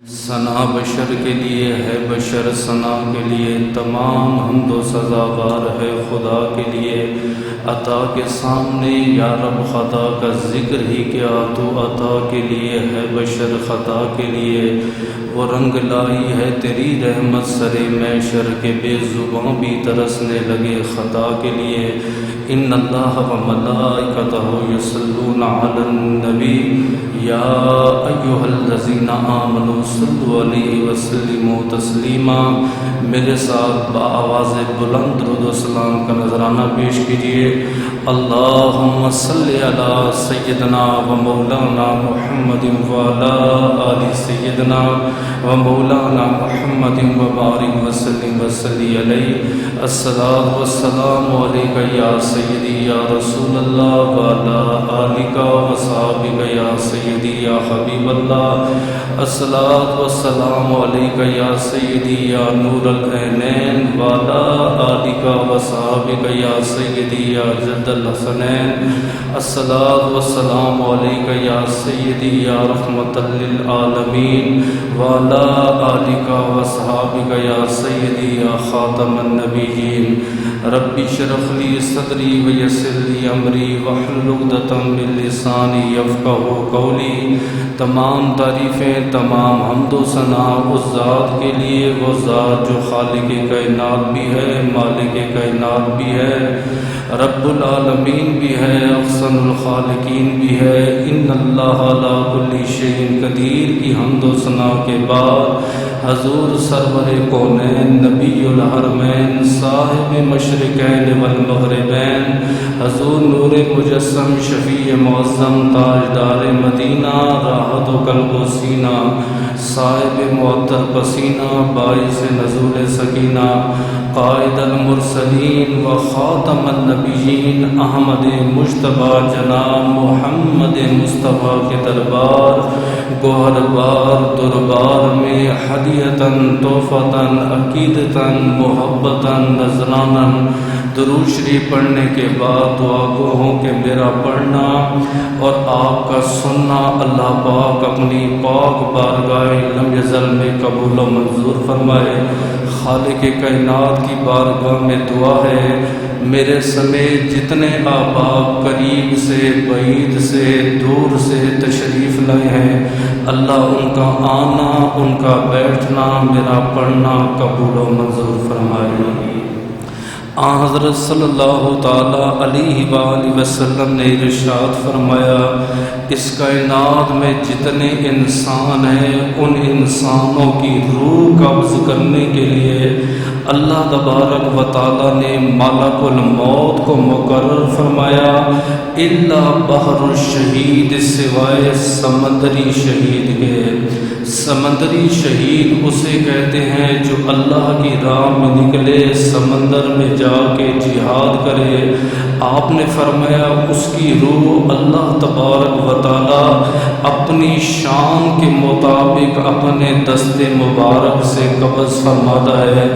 ثنا بشر کے لیے ہے، بشر ثنا کے لیے، تمام حمد و سزاوار ہے خدا کے لیے۔ عطا کے سامنے یا رب خطا کا ذکر ہی کیا، تو عطا کے لیے ہے، بشر خطا کے لیے۔ وہ رنگ لائی ہے تیری رحمت سرے محشر کے، بے زباں بھی ترسنے لگے خطا کے لیے۔ ان اللہ و ملائکتہ یصلون علی النبی یا ایھا الذین آمنوا صلوا علیہ وسلموا تسلیما۔ میرے ساتھ بآواز بلند درود و سلام کا نذرانہ پیش کیجیے۔ اللہم صلی علی سیدنا و مولانا محمد وعلی آل سیدنا و مولانا محمد وبارک وسلم وصلی علیہ۔ الصلاۃ والسلام علیک یا سیدی یا رسول اللہ وعلی آلک و صحابک یا سیدی یا حبیب اللہ۔ الصلاۃ والسلام علیک یا سیدی یا نور العینین وعلی آلک و صحابک یا سیدی یا جد الحسنین۔ الصلاۃ والسلام علیک یا سیدی یا رحمت للعالمین وعلی آلک و صحابک یا سیدی یا خاتم النبیین۔ رب اشرح لی صدری ویسر لی امری واحلل عقدۃ من لسانی یفقہوا قولی۔ تمام تعریفیں، تمام حمد و ثنا اس ذات کے لیے، وہ ذات جو خالق کائنات بھی ہے، مالک کائنات بھی ہے، رب العالمین بھی ہے، احسن الخالقین بھی ہے۔ ان اللہ علی کل شیء قدیر کی حمد و ثنا کے بعد حضور سرور کونین، نبی الحرمین، صاحب مشرقین والمغربین، حضور نور مجسم، شفیع معظم، تاجدار مدینہ، راحت و قلب و سینہ، صاحب معطر پسینہ، باعث نزول سکینہ، قائد المرسلین و خاتم النبیین، احمد مجتبی جناب محمد مصطفیٰ کے دربار گوہر بار دربار میں ہدیتاً تحفتاً عقیدتاً محبتاً نذراناً درود شریف پڑھنے کے بعد دعا گو ہوں کہ میرا پڑھنا اور آپ کا سننا اللہ پاک اپنی پاک بارگاہ لم یزل میں قبول و منظور فرمائے۔ خالق کائنات کی بارگاہ میں دعا ہے میرے سمیت جتنے احباب قریب سے بعید سے دور سے تشریف لائے ہیں، اللہ ان کا آنا، ان کا بیٹھنا، میرا پڑھنا قبول و منظور فرمائے۔ آن حضرت صلی اللہ تعالی علیہ وآلہ وسلم نے ارشاد فرمایا، اس کائنات میں جتنے انسان ہیں ان انسانوں کی روح قبض کرنے کے لیے اللہ تبارک و تعالی نے ملک الموت کو مقرر فرمایا، الا بحر الشہید، سوائے سمندری شہید کے۔ سمندری شہید اسے کہتے ہیں جو اللہ کی راہ میں نکلے، سمندر میں جا کے جہاد کرے۔ آپ نے فرمایا اس کی روح اللہ تبارک و تعالی اپنی شان کے مطابق اپنے دست مبارک سے قبض فرماتا ہے۔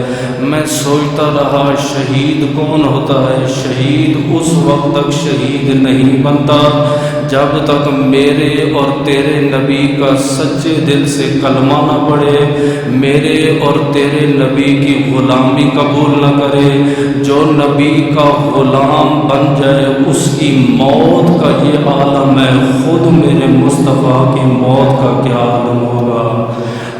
میں سوچتا رہا شہید کون ہوتا ہے؟ شہید اس وقت تک شہید نہیں بنتا جب تک میرے اور تیرے نبی کا سچے دل سے کلمہ نہ پڑھے، میرے اور تیرے نبی کی غلامی قبول نہ کرے۔ جو نبی کا غلام بن جائے اس کی موت کا یہ عالم ہے، خود میرے مصطفیٰ کی موت کا کیا عالم ہوگا۔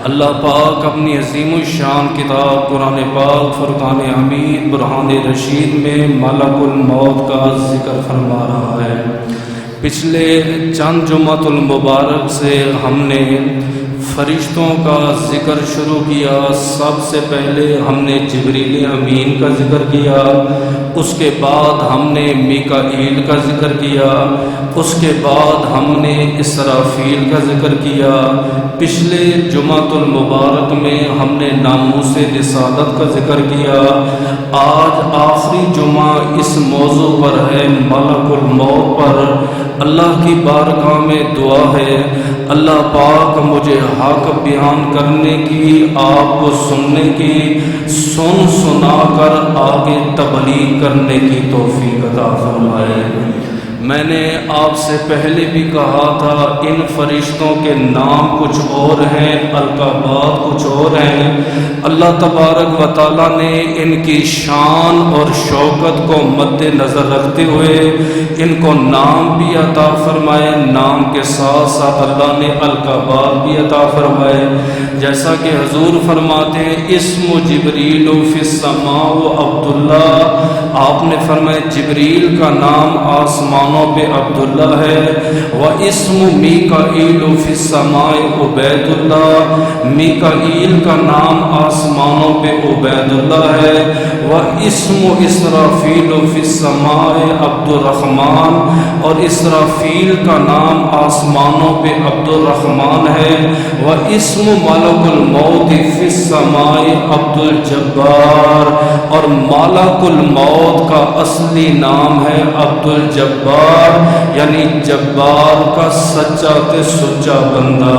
اللہ پاک اپنی عظیم الشان کتاب قرآن پاک فرقان حمید برہان رشید میں ملک الموت کا ذکر فرما رہا ہے۔ پچھلے چند جمعۃ المبارک سے ہم نے فرشتوں کا ذکر شروع کیا۔ سب سے پہلے ہم نے جبریل امین کا ذکر کیا، اس کے بعد ہم نے میکائیل کا ذکر کیا، اس کے بعد ہم نے اسرافیل کا ذکر کیا۔ پچھلے جمعۃ المبارک میں ہم نے ناموس رسالت کا ذکر کیا۔ آج آخری جمعہ اس موضوع پر ہے، ملک الموت پر۔ اللہ کی بارگاہ میں دعا ہے اللہ پاک مجھے حق بیان کرنے کی، آپ کو سننے کی، سنا کر آگے تبلیغ کرنے کی توفیق عطا فرمائے۔ میں نے آپ سے پہلے بھی کہا تھا ان فرشتوں کے نام کچھ اور ہیں، القابات کچھ اور ہیں۔ اللہ تبارک و تعالیٰ نے ان کی شان اور شوکت کو مد نظر رکھتے ہوئے ان کو نام بھی عطا فرمائے، نام کے ساتھ ساتھ اللہ نے القابات بھی عطا فرمائے۔ جیسا کہ حضور فرماتے ہیں اسم جبریل فی السماء و عبداللہ، آپ نے فرمایا جبریل کا نام آسمانوں پہ عبداللہ ہے، واسم میکائیل فی السماء عبید اللہ، میکائیل کا نام آسمانوں پہ عبید اللہ ہے، واسم اسرافیل فی السماء عبد الرحمن، اور اسرافیل کا نام آسمانوں پہ عبد الرحمن ہے، واسم ملک الموت فی السماء عبد الجبار، اور ملک الموت کا اصلی نام ہے عبد الجبار، یعنی جبار کا سچا تے سچا بندہ۔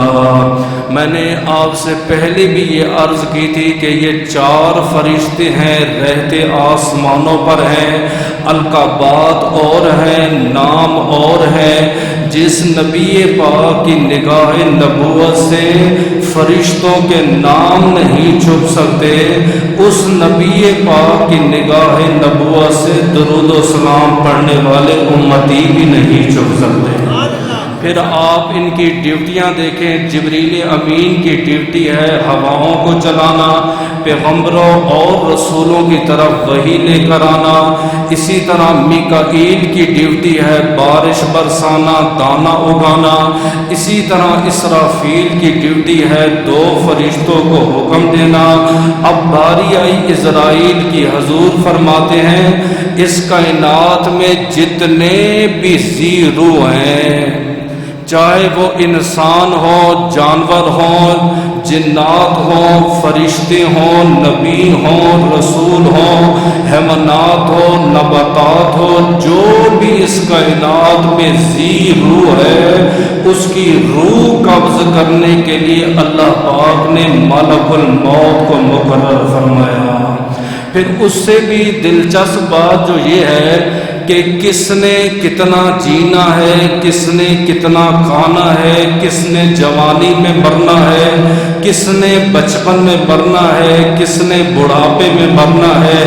میں نے آپ سے پہلے بھی یہ عرض کی تھی کہ یہ 4 فرشتے ہیں، رہتے آسمانوں پر ہیں، القابات اور ہیں، نام اور ہیں۔ جس نبی پاک کی نگاہ نبوت سے فرشتوں کے نام نہیں چھپ سکتے، اس نبی پاک کی نگاہ نبوت سے درود و سلام پڑھنے والے امتی بھی نہیں چھپ سکتے۔ پھر آپ ان کی ڈیوٹیاں دیکھیں، جبریل امین کی ڈیوٹی ہے ہواؤں کو چلانا، پیغمبروں اور رسولوں کی طرف وحی لے کر آنا۔ اسی طرح میکائیل کی ڈیوٹی ہے بارش برسانا، دانا اگانا۔ اسی طرح اسرافیل کی ڈیوٹی ہے 2 فرشتوں کو حکم دینا۔ اب باری آئی اسرائیل کی، حضور فرماتے ہیں اس کائنات میں جتنے بھی ذی روح ہیں، چاہے وہ انسان ہوں، جانور ہوں، جنات ہوں، فرشتے ہوں، نبی ہوں، رسول ہوں، حیوانات ہوں، نباتات ہوں، جو بھی اس کائنات میں ذی روح ہے، اس کی روح قبض کرنے کے لیے اللہ پاک نے ملک الموت کو مقرر فرمایا۔ پھر اس سے بھی دلچسپ بات جو یہ ہے کہ کس نے کتنا جینا ہے، کس نے کتنا کھانا ہے، کس نے جوانی میں مرنا ہے، کس نے بچپن میں مرنا ہے، کس نے بڑھاپے میں مرنا ہے،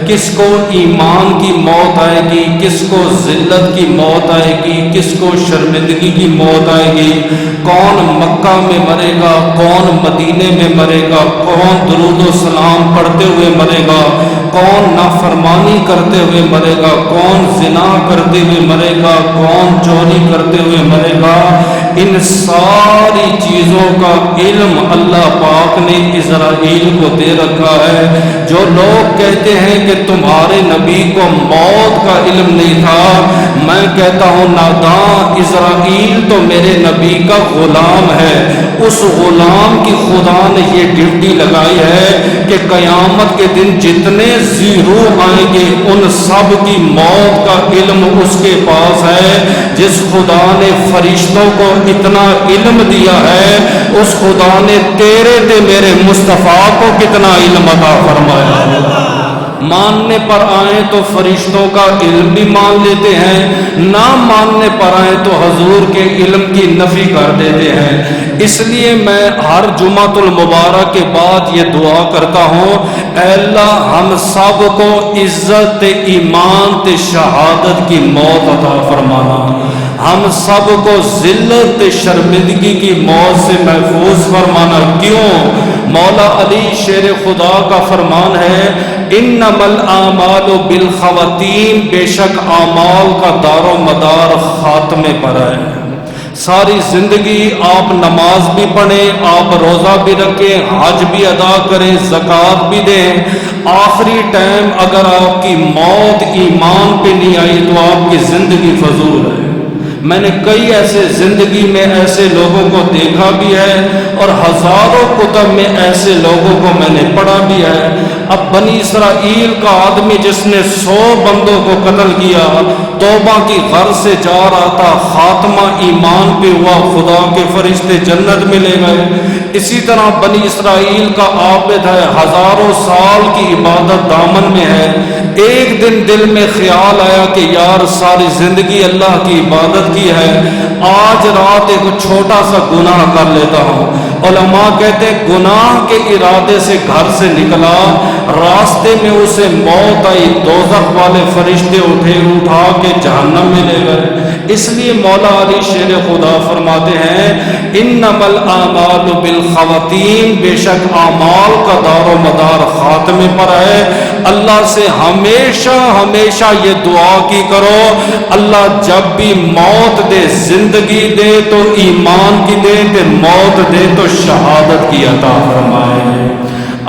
کس کو ایمان کی موت آئے گی، کس کو ذلت کی موت آئے گی، کس کو شرمندگی کی موت آئے گی، کون مکہ میں مرے گا، کون مدینے میں مرے گا، کون درود و سلام پڑھتے ہوئے مرے گا، کون نافرمانی کرتے ہوئے مرے گا، کون زنا کرتے ہوئے مرے گا، کون چوری کرتے ہوئے مرے گا۔ ان ساری چیزوں کا علم اللہ پاک نے اسرائیل کو دے رکھا ہے۔ جو لوگ کہتے ہیں کہ تمہارے نبی کو موت کا علم نہیں تھا، میں کہتا ہوں ناداں، اسرائیل تو میرے نبی کا غلام ہے۔ اس غلام کی خدا نے یہ ڈیوٹی لگائی ہے کہ قیامت کے دن جتنے ذی روح آئیں گے ان سب کی موت کا علم اس کے پاس ہے۔ جس خدا نے فرشتوں کو اتنا علم دیا ہے، اس خدا نے تیرے تے میرے مصطفیٰ کو کتنا علم عطا فرمایا۔ ماننے پر آئیں تو فرشتوں کا علم بھی مان لیتے ہیں، نہ ماننے پر آئیں تو حضور کے علم کی نفی کر دیتے ہیں۔ اس لیے میں ہر جمعۃ المبارک کے بعد یہ دعا کرتا ہوں، اے اللہ ہم سب کو عزت ایمان تے شہادت کی موت عطا فرمانا، ہم سب کو ذلت شرمندگی کی موت سے محفوظ فرمانا۔ کیوں؟ مولا علی شیر خدا کا فرمان ہے، انما الاعمال بالخواتیم، بے شک اعمال کا دار و مدار خاتمے پر ہے۔ ساری زندگی آپ نماز بھی پڑھیں، آپ روزہ بھی رکھیں، حج بھی ادا کریں، زکوٰۃ بھی دیں، آخری ٹائم اگر آپ کی موت ایمان پہ نہیں آئی تو آپ کی زندگی فضول ہے۔ میں نے کئی ایسے زندگی میں ایسے لوگوں کو دیکھا بھی ہے اور ہزاروں کتب میں ایسے لوگوں کو میں نے پڑھا بھی ہے۔ اب بنی اسرائیل کا آدمی جس نے 100 بندوں کو قتل کیا، توبہ کی غرض سے جا رہا تھا، خاتمہ ایمان پہ ہوا، خدا کے فرشتے جنت میں لے گئے۔ اسی طرح بنی اسرائیل کا عابد ہے، ہزاروں سال کی عبادت دامن میں ہے، ایک دن دل میں خیال آیا کہ یار ساری زندگی اللہ کی عبادت کی ہے، آج رات ایک چھوٹا سا گناہ کر لیتا ہوں۔ علماء کہتے ہیں گناہ کے ارادے سے گھر سے نکلا، راستے میں اسے موت آئی، دوزخ والے فرشتے اٹھا کے جہنم میں لے گئے۔ اس لیے مولا علی شیر خدا فرماتے ہیں انما الاعمال بالخواتیم، بے شک اعمال کا دار و مدار خاتمے پر ہے۔ اللہ سے ہمیشہ ہمیشہ یہ دعا کی کرو، اللہ جب بھی موت دے، زندگی دے تو ایمان کی دے، تے موت دے تو شہادت کی عطا فرمائے۔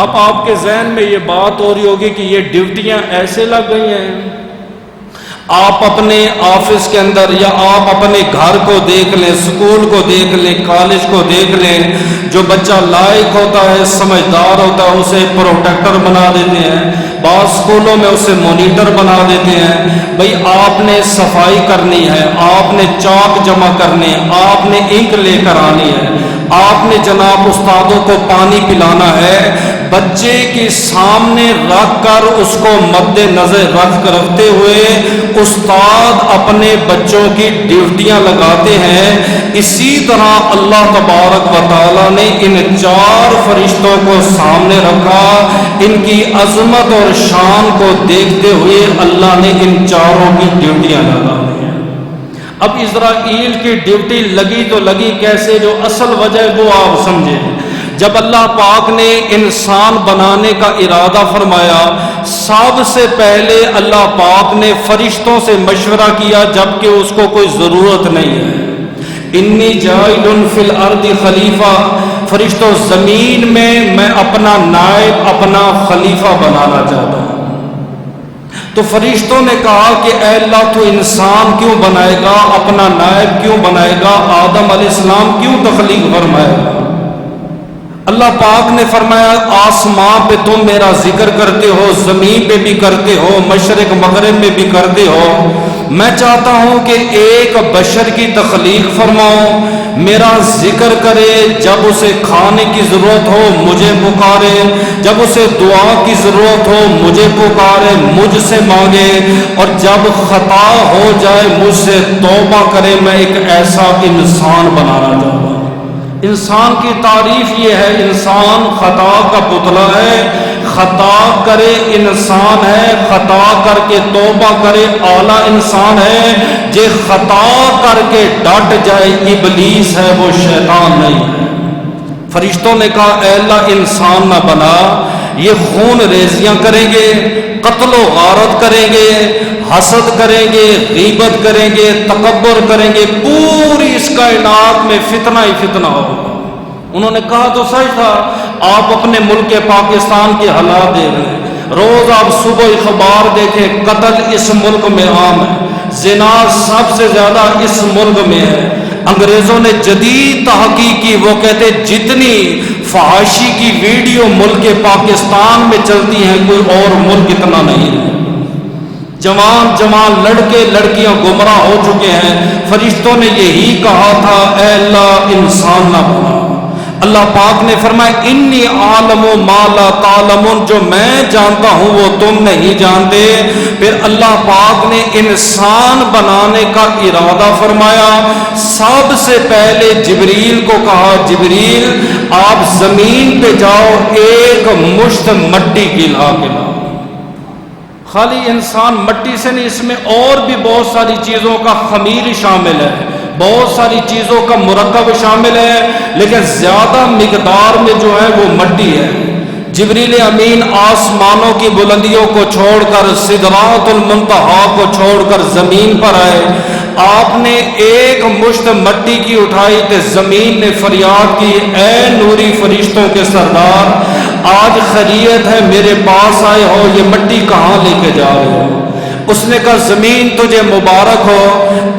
اب آپ کے ذہن میں یہ بات ہو رہی ہوگی کہ یہ ڈیوٹیاں ایسے لگ گئی ہیں، آپ اپنے آفس کے اندر یا آپ اپنے گھر کو دیکھ لیں، اسکول کو دیکھ لیں، کالج کو دیکھ لیں، جو بچہ لائق ہوتا ہے، سمجھدار ہوتا ہے، اسے پروٹیکٹر بنا دیتے ہیں، بعض اسکولوں میں اسے مونیٹر بنا دیتے ہیں۔ بھئی آپ نے صفائی کرنی ہے، آپ نے چاک جمع کرنے، آپ نے انک لے کر آنی ہے، آپ نے جناب استادوں کو پانی پلانا ہے، بچے کے سامنے رکھ کر اس کو مد نظر رکھتے ہوئے استاد اپنے بچوں کی ڈیوٹیاں لگاتے ہیں۔ اسی طرح اللہ تبارک و تعالیٰ نے ان 4 فرشتوں کو سامنے رکھا، ان کی عظمت اور شان کو دیکھتے ہوئے اللہ نے ان 4 کی ڈیوٹیاں لگا دی ہیں۔ اب اسرائیل کی ڈیوٹی لگی تو لگی کیسے، جو اصل وجہ وہ آپ سمجھیں۔ جب اللہ پاک نے انسان بنانے کا ارادہ فرمایا، سب سے پہلے اللہ پاک نے فرشتوں سے مشورہ کیا جبکہ اس کو کوئی ضرورت نہیں ہے۔ انی جاعل فی الارض خلیفہ، فرشتوں زمین میں اپنا نائب، اپنا خلیفہ بنانا چاہتا ہوں۔ تو فرشتوں نے کہا کہ اے اللہ تو انسان کیوں بنائے گا، اپنا نائب کیوں بنائے گا، آدم علیہ السلام کیوں تخلیق فرمائے گا؟ اللہ پاک نے فرمایا آسمان پہ تم میرا ذکر کرتے ہو، زمین پہ بھی کرتے ہو، مشرق مغرب میں بھی کرتے ہو، میں چاہتا ہوں کہ ایک بشر کی تخلیق فرماؤں، میرا ذکر کرے، جب اسے کھانے کی ضرورت ہو مجھے پکارے، جب اسے دعا کی ضرورت ہو مجھے پکارے، مجھ سے مانگے، اور جب خطا ہو جائے مجھ سے توبہ کرے۔ میں ایک ایسا انسان بنانا چاہتا ہوں۔ انسان کی تعریف یہ ہے، انسان خطا کا پتلا ہے، خطا کرے انسان ہے، خطا کر کے توبہ کرے اعلیٰ انسان ہے، جے خطا کر کے ڈٹ جائے ابلیس ہے، وہ شیطان نہیں ہے۔ فرشتوں نے کہا اے اللہ انسان نہ بنا، یہ خون ریزیاں کریں گے، قتل و غارت کریں گے، حسد کریں گے، غیبت کریں گے، تکبر کریں گے، پوری اس کائنات میں فتنہ ہی فتنہ ہوگا۔ انہوں نے کہا تو سچ تھا، آپ اپنے ملک پاکستان کے حالات دیکھ رہے ہیں، روز آپ صبح اخبار دیکھیں، قتل اس ملک میں عام ہے، زنا سب سے زیادہ اس ملک میں ہے۔ انگریزوں نے جدید تحقیق کی، وہ کہتے جتنی فحاشی کی ویڈیو ملک پاکستان میں چلتی ہیں کوئی اور ملک اتنا نہیں ہے۔ جوان لڑکے لڑکیاں گمراہ ہو چکے ہیں۔ فرشتوں نے یہی کہا تھا اے اللہ انسان نہ بنا۔ اللہ پاک نے فرمایا انی عالم ما لا تعلمون، جو میں جانتا ہوں وہ تم نہیں جانتے۔ پھر اللہ پاک نے انسان بنانے کا ارادہ فرمایا، سب سے پہلے جبریل کو کہا جبریل آپ زمین پہ جاؤ، ایک مشت مٹی گلا کے لاؤ۔ خالی انسان مٹی سے نہیں، اس میں اور بھی بہت ساری چیزوں کا خمیر شامل ہے، بہت ساری چیزوں کا مرکب شامل ہے، لیکن زیادہ مقدار میں جو ہے وہ مٹی ہے۔ جبریل امین آسمانوں کی بلندیوں کو چھوڑ کر، سدرات المنتہا کو چھوڑ کر زمین پر آئے۔ آپ نے ایک مشت مٹی کی اٹھائی تو زمین نے فریاد کی اے نوری فرشتوں کے سردار، آج خیریت ہے میرے پاس آئے ہو، یہ مٹی کہاں لے کے جا رہے ہو؟ اس نے کہا زمین تجھے مبارک ہو،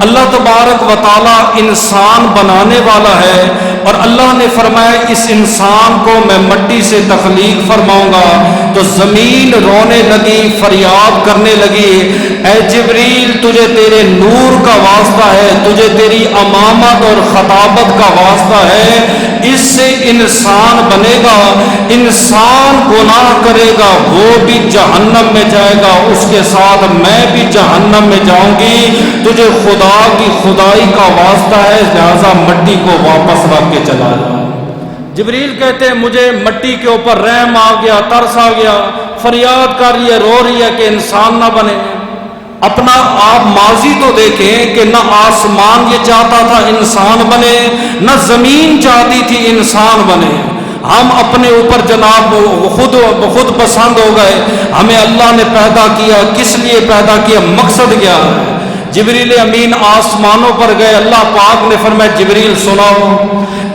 اللہ تبارک و تعالی انسان بنانے والا ہے، اور اللہ نے فرمایا اس انسان کو میں مٹی سے تخلیق فرماؤں گا۔ تو زمین رونے لگی، فریاد کرنے لگی، اے جبریل تجھے تیرے نور کا واسطہ ہے، تجھے تیری امامت اور خطابت کا واسطہ ہے، اس سے انسان بنے گا، انسان گناہ کرے گا وہ بھی جہنم میں جائے گا، اس کے ساتھ میں بھی جہنم میں جاؤں گی، تجھے خدا کی خدائی کا واسطہ ہے، لہذا مٹی کو واپس رکھ کے چلا جا۔ جبریل کہتے ہیں مجھے مٹی کے اوپر رحم آ گیا، ترس آ گیا، فریاد کر رہی ہے، رو رہی ہے کہ انسان نہ بنے۔ اپنا آپ ماضی تو دیکھیں کہ نہ آسمان یہ چاہتا تھا انسان بنے، نہ زمین چاہتی تھی انسان بنے، ہم اپنے اوپر جناب خود پسند ہو گئے۔ ہمیں اللہ نے پیدا کیا، کس لیے پیدا کیا، مقصد کیا ہے؟ جبریل امین آسمانوں پر گئے، اللہ پاک نے فرمایا جبریل سناؤ۔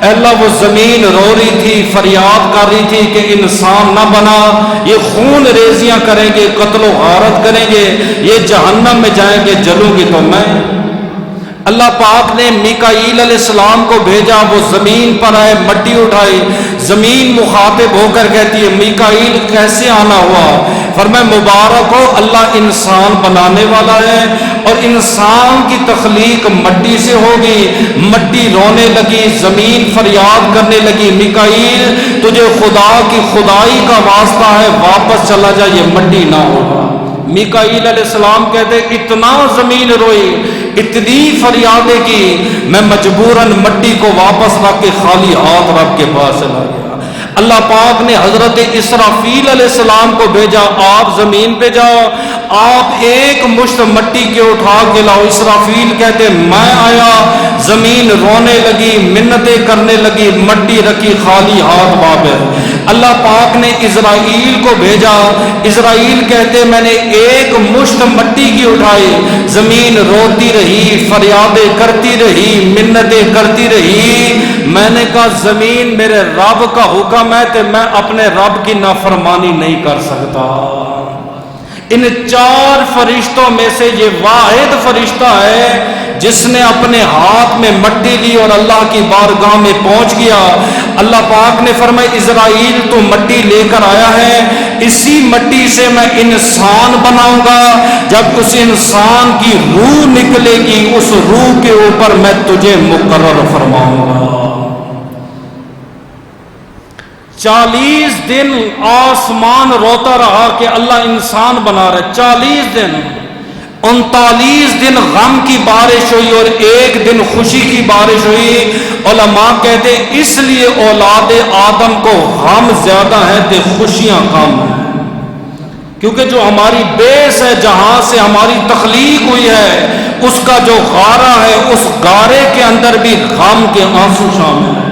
اے اللہ وہ زمین رو رہی تھی، فریاد کر رہی تھی کہ انسان نہ بنا، یہ خون ریزیاں کریں گے، قتل و غارت کریں گے، یہ جہنم میں جائیں گے، جلوں گی تو میں۔ اللہ پاک نے میکائیل علیہ السلام کو بھیجا، وہ زمین پر آئے، مٹی اٹھائی، زمین مخاطب ہو کر کہتی ہے میکائیل کیسے آنا ہوا؟ فرمایا مبارک ہو اللہ انسان بنانے والا ہے، اور انسان کی تخلیق مٹی سے ہوگی۔ مٹی رونے لگی، زمین فریاد کرنے لگی، میکائیل تجھے خدا کی خدائی کا واسطہ ہے، واپس چلا جا، یہ مٹی نہ ہوگا۔ میکائیل علیہ السلام کہتے اتنا زمین روئی، اتنی فریادیں کی، میں مجبوراً مٹی کو واپس رکھ کے خالی ہاتھ رب کے پاس چلا گیا۔ اللہ پاک نے حضرت اسرافیل علیہ السلام کو بھیجا، آپ زمین پہ جاؤ، آپ ایک مشت مٹی کے اٹھا کے لاؤ۔ اسرافیل کہتے میں آیا، زمین رونے لگی، منتیں کرنے لگی، مٹی رکھی، خالی ہاتھ واپس۔ اللہ پاک نے اسرائیل کو بھیجا، اسرائیل کہتے میں نے ایک مشت مٹی کی اٹھائی، زمین روتی رہی، فریادیں کرتی رہی، منتیں کرتی رہی۔ میں نے کہا زمین میرے رب کا حکم ہے کہ میں اپنے رب کی نافرمانی نہیں کر سکتا۔ ان چار فرشتوں میں سے یہ واحد فرشتہ ہے جس نے اپنے ہاتھ میں مٹی لی اور اللہ کی بارگاہ میں پہنچ گیا۔ اللہ پاک نے فرمایا اسرائیل تو مٹی لے کر آیا ہے، اسی مٹی سے میں انسان بناؤں گا، جب اس انسان کی روح نکلے گی اس روح کے اوپر میں تجھے مقرر فرماؤں گا۔ 40 دن آسمان روتا رہا کہ اللہ انسان بنا رہا ہے، 40 دن، 39 دن غم کی بارش ہوئی اور ایک دن خوشی کی بارش ہوئی۔ علماء کہتے اس لیے اولاد آدم کو غم زیادہ ہے تے خوشیاں کم ہیں، کیونکہ جو ہماری بیس ہے، جہاں سے ہماری تخلیق ہوئی ہے، اس کا جو غارہ ہے، اس غارے کے اندر بھی غم کے آنسو شامل ہیں۔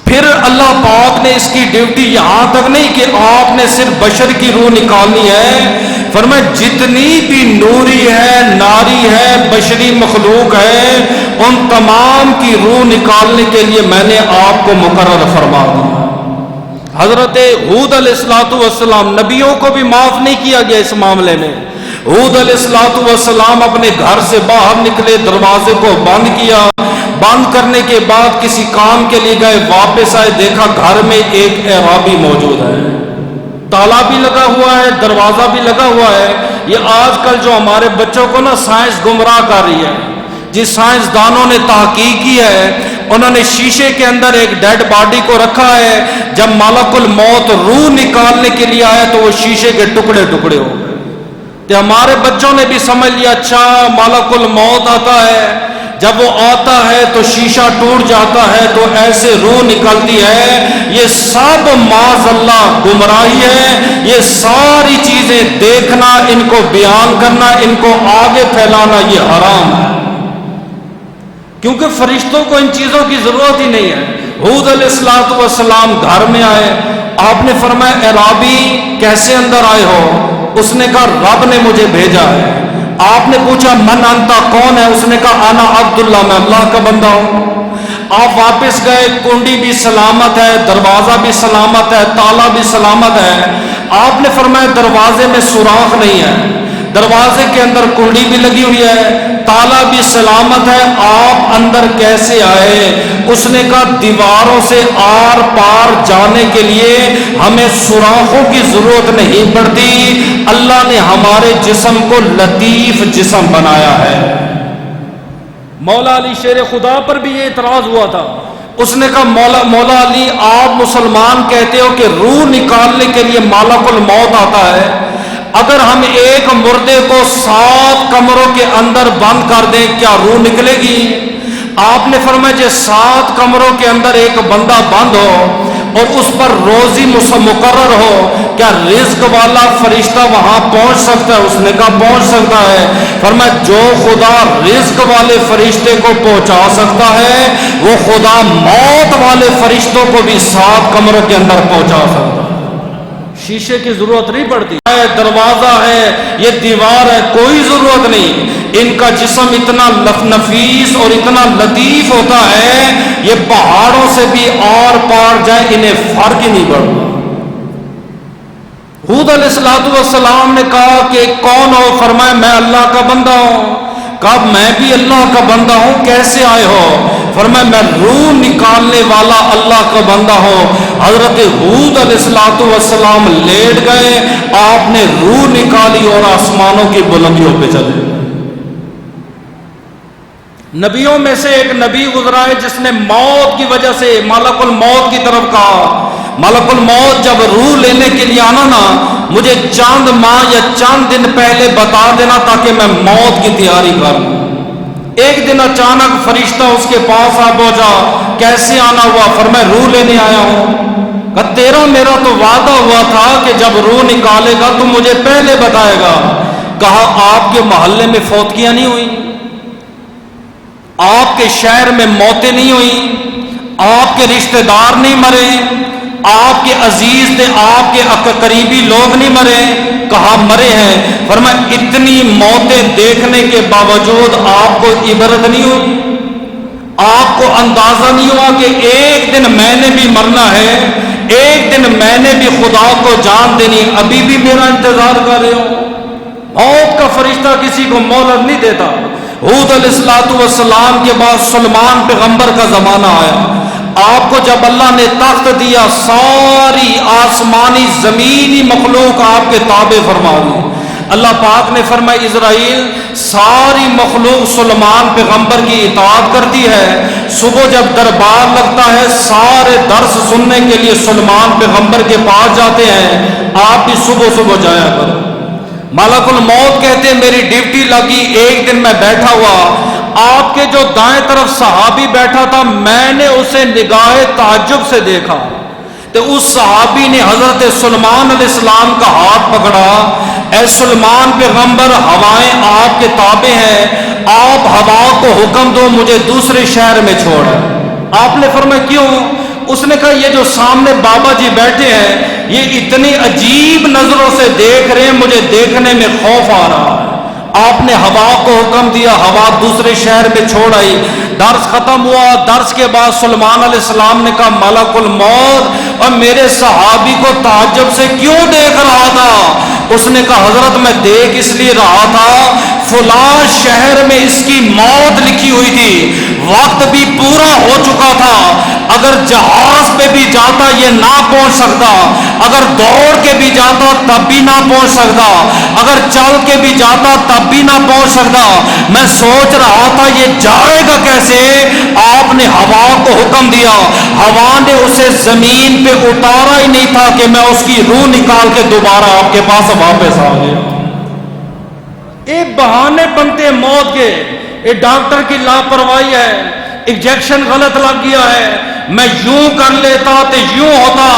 پھر اللہ پاک نے اس کی ڈیوٹی یہاں تک نہیں کہ آپ نے صرف بشر کی روح نکالنی ہے، فرمایا جتنی بھی نوری ہے، ناری ہے، بشری مخلوق ہے، ان تمام کی روح نکالنے کے لیے میں نے آپ کو مقرر فرما دیا۔ حضرت ہود علیہ السلام نبیوں کو بھی معاف نہیں کیا گیا اس معاملے میں۔ ہود علیہ السلام اپنے گھر سے باہر نکلے، دروازے کو بند کیا، بند کرنے کے بعد کسی کام کے لیے گئے، واپس آئے، دیکھا گھر میں ایک اعرابی موجود ہے، تالا بھی لگا ہوا ہے، دروازہ بھی لگا ہوا ہے۔ یہ آج کل جو ہمارے بچوں کو نا سائنس گمراہ کر رہی ہے، جس سائنسدانوں نے تحقیق کی ہے، انہوں نے شیشے کے اندر ایک ڈیڈ باڈی کو رکھا ہے، جب ملک الموت روح نکالنے کے لیے آیا تو وہ شیشے کے ٹکڑے ٹکڑے ہو گئے۔ تو ہمارے بچوں نے بھی سمجھ لیا اچھا ملک الموت آتا ہے، جب وہ آتا ہے تو شیشہ ٹوٹ جاتا ہے تو ایسے روح نکلتی ہے۔ یہ سب معاذ اللہ گمراہی ہے، یہ ساری چیزیں دیکھنا، ان کو بیان کرنا، ان کو آگے پھیلانا یہ حرام ہے، کیونکہ فرشتوں کو ان چیزوں کی ضرورت ہی نہیں ہے۔ ہود علیہ السلام گھر میں آئے، آپ نے فرمایا اعرابی کیسے اندر آئے ہو؟ اس نے کہا رب نے مجھے بھیجا ہے۔ آپ نے پوچھا من انتا کون ہے؟ اس نے کہا انا عبداللہ، میں اللہ کا بندہ ہوں۔ آپ واپس گئے، کنڈی بھی سلامت ہے، دروازہ بھی سلامت ہے، تالا بھی سلامت ہے۔ آپ نے فرمایا دروازے میں سوراخ نہیں ہے، دروازے کے اندر کنڈی بھی لگی ہوئی ہے، تالا بھی سلامت ہے، آپ اندر کیسے آئے؟ اس نے کہا دیواروں سے آر پار جانے کے لیے ہمیں سوراخوں کی ضرورت نہیں پڑتی، اللہ نے ہمارے جسم کو لطیف جسم بنایا ہے۔ مولا علی شیر خدا پر بھی یہ اعتراض ہوا تھا، اس نے کہا مولا علی آپ مسلمان کہتے ہو کہ روح نکالنے کے لیے ملک الموت آتا ہے، اگر ہم ایک مردے کو 7 کمروں کے اندر بند کر دیں کیا روح نکلے گی؟ آپ نے فرمایا کہ 7 کمروں کے اندر ایک بندہ بند ہو اور اس پر روزی مقرر ہو، کیا رزق والا فرشتہ وہاں پہنچ سکتا ہے؟ اس نے کہا پہنچ سکتا ہے۔ فرمایا جو خدا رزق والے فرشتے کو پہنچا سکتا ہے وہ خدا موت والے فرشتوں کو بھی 7 کمروں کے اندر پہنچا سکتا ہے۔ شیشے کی ضرورت نہیں پڑتی، دروازہ ہے، یہ دیوار ہے، کوئی ضرورت نہیں۔ ان کا جسم اتنا نفیس اور اتنا لطیف ہوتا ہے، یہ پہاڑوں سے بھی آر پار جائے انہیں فرق ہی نہیں پڑتا۔ ہود علیہ السلام نے کہا کہ کون ہو؟ فرمایا میں اللہ کا بندہ ہوں۔ کہا میں بھی اللہ کا بندہ ہوں، کیسے آئے ہو؟ فرمایا میں روح نکالنے والا اللہ کا بندہ ہوں۔ حضرت ہود علیہ السلام لیٹ گئے، آپ نے روح نکالی اور آسمانوں کی بلندیوں پہ چلے۔ نبیوں میں سے ایک نبی گزرا ہے جس نے موت کی وجہ سے ملک الموت کی طرف کہا، ملک الموت جب روح لینے کے لیے آنا نا مجھے چند ماہ یا چند دن پہلے بتا دینا تاکہ میں موت کی تیاری کر لوں۔ ایک دن اچانک فرشتہ اس کے پاس آ پہنچا، کیسے آنا ہوا؟ فرمایا روح لینے آیا ہوں۔ کہ تیرا میرا تو وعدہ ہوا تھا کہ جب روح نکالے گا تو مجھے پہلے بتائے گا۔ کہا آپ کے محلے میں فوتگیاں نہیں ہوئی، آپ کے شہر میں موتیں نہیں ہوئی، آپ کے رشتہ دار نہیں مرے، آپ کے عزیز تھے، آپ کے قریبی لوگ نہیں مرے؟ کہا مرے ہیں۔ فرمایا اتنی موتیں دیکھنے کے باوجود آپ کو عبرت نہیں ہوئی؟ آپ کو اندازہ نہیں ہوا کہ ایک دن میں نے بھی مرنا ہے، ایک دن میں نے بھی خدا کو جان دینی، ابھی بھی میرا انتظار کر رہے ہو؟ موت کا فرشتہ کسی کو مہلت نہیں دیتا۔ ہود علیہ السلام کے بعد سلیمان پیغمبر کا زمانہ آیا، آپ کو جب اللہ نے تخت دیا ساری آسمانی زمینی مخلوق آپ کے تابع فرما دی۔ اللہ پاک نے فرمایا اسرائیل ساری مخلوق سلیمان پیغمبر کی اطاعت کرتی ہے، صبح جب دربار لگتا ہے سارے درس سننے کے لیے سلیمان پیغمبر کے پاس جاتے ہیں، آپ بھی صبح صبح جایا کرو۔ ملک الموت کہتے ہیں میری ڈیوٹی لگی، ایک دن میں بیٹھا ہوا، آپ کے جو دائیں طرف صحابی بیٹھا تھا میں نے اسے نگاہ تعجب سے دیکھا، تو اس صحابی نے حضرت سلیمان علیہ السلام کا ہاتھ پکڑا، اے سلیمان پیغمبر ہوائیں آپ کے تابع ہیں، آپ ہوا کو حکم دو مجھے دوسرے شہر میں چھوڑ۔ آپ نے فرمایا کیوں؟ اس نے کہا یہ جو سامنے بابا جی بیٹھے ہیں یہ اتنی عجیب نظروں سے دیکھ رہے ہیں، مجھے دیکھنے میں خوف آ رہا ہے۔ آپ نے ہوا کو حکم دیا، ہوا دوسرے شہر میں چھوڑ آئی، درس ختم ہوا۔ درس کے بعد سلیمان علیہ السلام نے کہا ملک الموت اور میرے صحابی کو تعجب سے کیوں دیکھ رہا تھا؟ اس نے کہا حضرت میں دیکھ اس لیے رہا تھا فلاں شہر میں اس کی موت لکھی ہوئی تھی، وقت بھی پورا ہو چکا تھا، اگر جہاز پہ بھی جاتا یہ نہ پہنچ سکتا، اگر دوڑ کے بھی جاتا تب بھی نہ پہنچ سکتا، اگر چل کے بھی جاتا تب بھی نہ پہنچ سکتا۔ میں سوچ رہا تھا یہ جائے گا کیسے؟ آپ نے ہوا کو حکم دیا، ہوا نے اسے زمین پہ اتارا ہی نہیں تھا کہ میں اس کی روح نکال کے دوبارہ آپ کے پاس واپس آ گیا۔ ایک بہانے بنتے موت کے، ایک ڈاکٹر کی لاپرواہی ہے، انجیکشن غلط لگ گیا ہے، میں یوں کر لیتا تو یوں ہوتا۔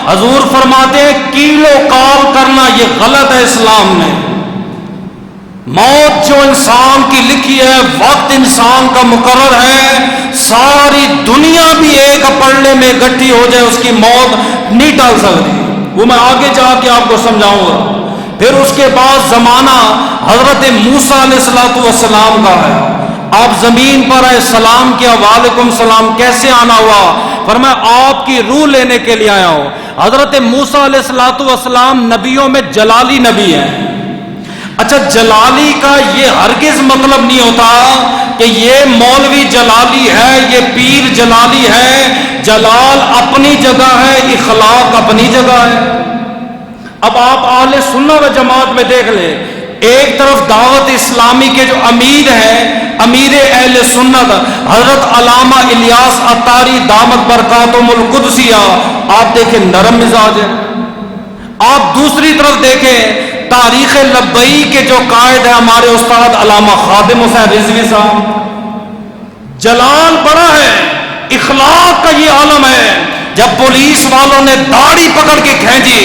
حضور فرماتے ہیں کیلو کال کرنا یہ غلط ہے اسلام میں۔ موت جو انسان کی لکھی ہے، وقت انسان کا مقرر ہے، ساری دنیا بھی ایک پڑنے میں اکٹھی ہو جائے اس کی موت نہیں ٹل سکتی، وہ میں آگے جا کے آپ کو سمجھاؤں گا۔ پھر اس کے بعد زمانہ حضرت موسیٰ علیہ السلام کا ہے، آپ زمین پر آئے، سلام کیا، وعلیکم السلام، کیسے آنا ہوا؟ فرمایا آپ کی روح لینے کے لیے آیا ہوں۔ حضرت موسیٰ علیہ السلام نبیوں میں جلالی نبی ہیں، اچھا جلالی کا یہ ہرگز مطلب نہیں ہوتا کہ یہ مولوی جلالی ہے، یہ پیر جلالی ہے. جلال اپنی جگہ ہے، اخلاق اپنی جگہ ہے. اب آپ اہل سنت و جماعت میں دیکھ لیں، ایک طرف دعوت اسلامی کے جو امیر ہیں، امیر اہل سنت حضرت علامہ الیاس عطاری دامت برکاتہم القدسیہ، آپ دیکھیں نرم مزاج ہے. آپ دوسری طرف دیکھیں تاریخ لبئی کے جو قائد ہیں ہمارے استاد علامہ خادم حسین رضوی صاحب، جلال بڑا ہے، اخلاق کا یہ عالم ہے. جب پولیس والوں نے داڑھی پکڑ کے کھینچی،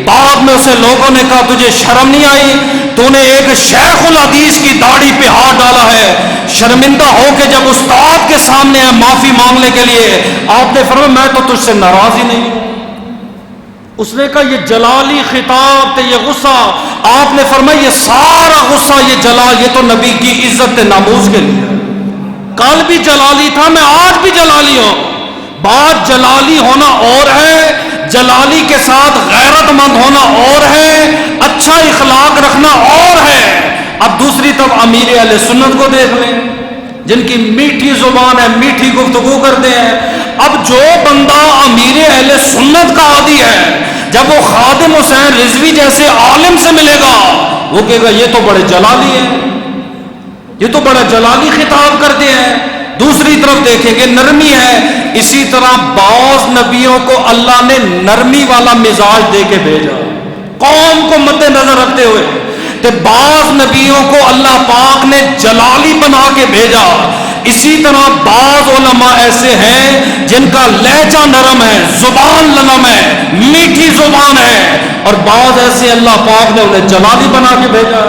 بعد میں اسے لوگوں نے کہا تجھے شرم نہیں آئی، تو نے ایک شیخ الحدیث کی داڑھی پہ ہاتھ ڈالا ہے. شرمندہ ہو کے جب استاد کے سامنے ہے معافی مانگنے کے لیے، آپ نے فرمایا میں تو تجھ سے ناراض ہی نہیں. اس نے کہا یہ جلالی خطاب تھے، یہ غصہ. آپ نے فرمایا یہ سارا غصہ، یہ جلال، یہ تو نبی کی عزت ناموز کے لیے. کل بھی جلالی تھا، میں آج بھی جلالی ہوں. بات جلالی ہونا اور ہے، جلالی کے ساتھ غیرت مند ہونا اور ہے، اچھا اخلاق رکھنا اور ہے. اب دوسری طرف امیر اہل سنت کو دیکھ لیں، جن کی میٹھی زبان ہے، میٹھی گفتگو کرتے ہیں. اب جو بندہ امیر اہل سنت کا عادی ہے، جب وہ خادم حسین رضوی جیسے عالم سے ملے گا، وہ کہے گا یہ تو بڑے جلالی ہیں، یہ تو بڑا جلالی خطاب کرتے ہیں. دوسری طرف دیکھیں گے نرمی ہے. اسی طرح بعض نبیوں کو اللہ نے نرمی والا مزاج دے کے بھیجا، قوم کو مد نظر رکھتے ہوئے. کہ بعض نبیوں کو اللہ پاک نے جلالی بنا کے بھیجا. اسی طرح بعض علماء ایسے ہیں جن کا لہجہ نرم ہے، زبان نرم ہے، میٹھی زبان ہے، اور بعض ایسے اللہ پاک نے انہیں جلالی بنا کے بھیجا.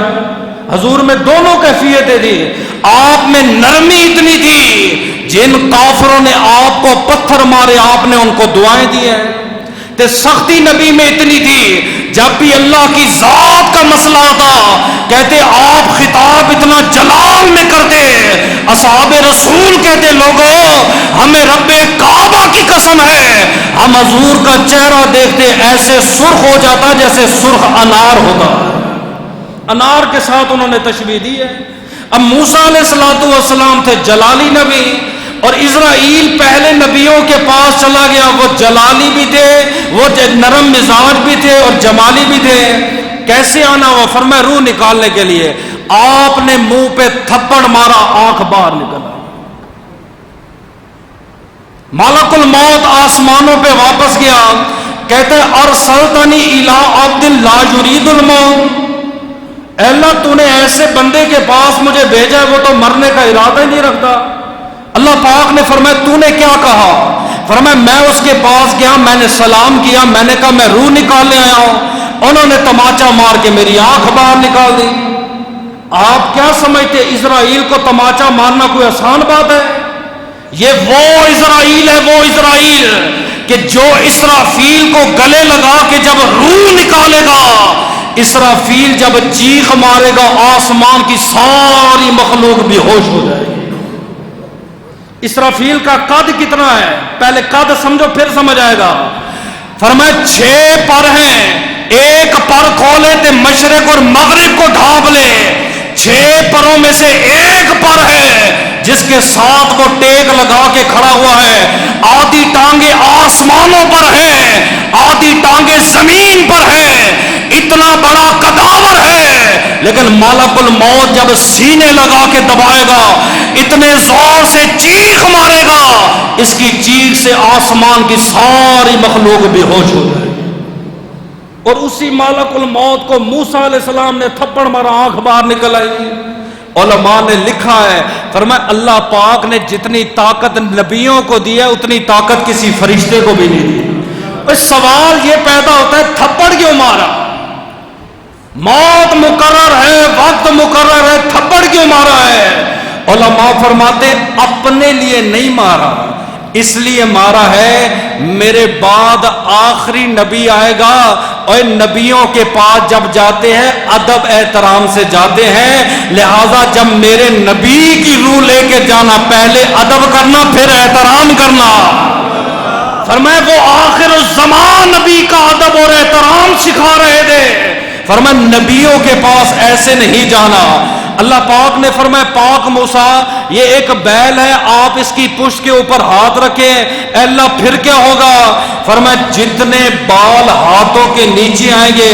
حضور میں دونوں کیفیتیں تھی. آپ میں نرمی اتنی تھی، جن کافروں نے آپ کو پتھر مارے آپ نے ان کو دعائیں دی ہیں. تے سختی نبی میں اتنی تھی، جب بھی اللہ کی ذات کا مسئلہ تھا کہتے آپ خطاب اتنا جلال میں کرتے. اصحاب رسول کہتے لوگوں ہمیں رب کعبہ کی قسم ہے، ہم حضور کا چہرہ دیکھتے ایسے سرخ ہو جاتا جیسے سرخ انار ہوتا. انار کے ساتھ انہوں نے تشبیہ دی ہے. اب موسیٰ علیہ السلام تھے جلالی نبی، اور اسرائیل پہلے نبیوں کے پاس چلا گیا، وہ جلالی بھی تھے، وہ نرم مزاج بھی تھے اور جمالی بھی تھے. کیسے آنا ہوا؟ فرمایا روح نکالنے کے لیے. آپ نے منہ پہ تھپڑ مارا، آنکھ باہر نکل آئی. ملک الموت آسمانوں پہ واپس گیا، کہتے ارسلتنی الی عبد لا یرید الموت. اے اللہ تو نے ایسے بندے کے پاس مجھے بھیجا ہے وہ تو مرنے کا ارادہ ہی نہیں رکھتا. اللہ پاک نے فرمایا تو نے کیا کہا؟ فرمایا میں اس کے پاس گیا، میں نے سلام کیا، میں نے کہا میں روح نکالنے آیا ہوں. انہوں نے تماچا مار کے میری آنکھ باہر نکال دی. آپ کیا سمجھتے اسرائیل کو تماچا مارنا کوئی آسان بات ہے؟ یہ وہ اسرائیل ہے، وہ اسرائیل کہ جو اسرافیل کو گلے لگا کے جب روح نکالے گا، اسرافیل جب چیخ مارے گا آسمان کی ساری مخلوق بے ہوش ہو جائے گی. اسرافیل کا قد کتنا ہے؟ پہلے قد سمجھو پھر سمجھ آئے گا. فرمایا 6 پر ہیں، ایک پر کھولے تے مشرق اور مغرب کو ڈھانپ لے. 6 پروں میں سے ایک پر ہے جس کے ساتھ وہ ٹیک لگا کے کھڑا ہوا ہے. آدھی ٹانگیں آسمانوں پر ہیں، آدھی ٹانگیں زمین پر ہیں. اتنا بڑا قداور ہے، لیکن ملک الموت جب سینے لگا کے دبائے گا، اتنے زور سے چیخ مارے گا، اس کی چیخ سے آسمان کی ساری مخلوق بے ہوش ہو جائے گی. اور اسی ملک الموت کو موسیٰ علیہ السلام نے تھپڑ مارا، آنکھ باہر نکل آئی. علماء نے لکھا ہے، فرمایا اللہ پاک نے جتنی طاقت نبیوں کو دی ہے اتنی طاقت کسی فرشتے کو بھی نہیں دی. سوال یہ پیدا ہوتا ہے تھپڑ کیوں مارا؟ موت مقرر ہے، وقت مقرر ہے، تھپڑ کیوں مارا ہے؟ علماء فرماتے اپنے لیے نہیں مارا، اس لیے مارا ہے میرے بعد آخری نبی آئے گا، اور نبیوں کے پاس جب جاتے ہیں ادب احترام سے جاتے ہیں، لہذا جب میرے نبی کی روح لے کے جانا پہلے ادب کرنا پھر احترام کرنا. فرمایا وہ آخر الزمان نبی کا ادب اور احترام سکھا رہے تھے. فرمایا نبیوں کے پاس ایسے نہیں جانا. اللہ پاک نے فرمایا پاک موسیٰ یہ ایک بیل ہے, آپ اس کی پشت کے اوپر ہاتھ رکھیں. اے اللہ پھر کیا ہوگا؟ فرمایا جتنے بال ہاتھوں کے نیچے آئیں گے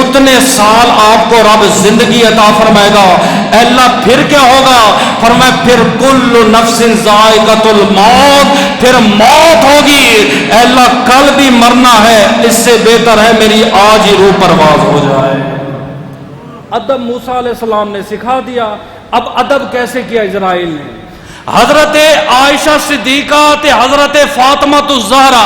اتنے سال آپ کو رب زندگی عطا فرمائے گا. اے اللہ پھر کیا ہوگا؟ فرمایا پھر کل نفس ذائقۃ الموت, پھر موت ہوگی. اے اللہ کل بھی مرنا ہے, اس سے بہتر ہے میری آج ہی روح پرواز ہو جائے. ادب موسیٰ علیہ السلام نے سکھا دیا. اب ادب کیسے کیا اسرائیل نے؟ حضرت عائشہ صدیقہ تے حضرت فاطمہ الزہرا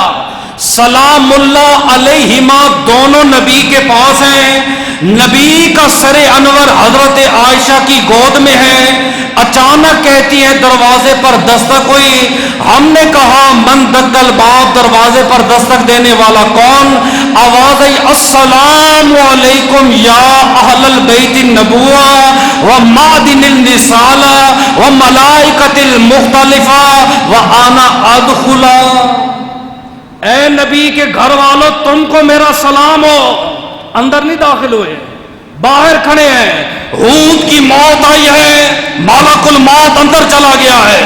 سلام اللہ علیہما دونوں نبی کے پاس ہیں. نبی کا سر انور حضرت عائشہ کی گود میں ہے. اچانک کہتی ہے دروازے پر دستک ہوئی. ہم نے کہا من دق الباب, دروازے پر دستک دینے والا کون؟ آواز آئی السلام علیکم یا اہل البیت النبوہ و معدن النسالہ و ملائکۃ المختلفہ و انا ادخلا. اے نبی کے گھر والوں تم کو میرا سلام ہو. اندر نہیں داخل ہوئے, باہر کھڑے ہیں. ہود کی موت آئی ہے, ملک الموت اندر چلا گیا ہے.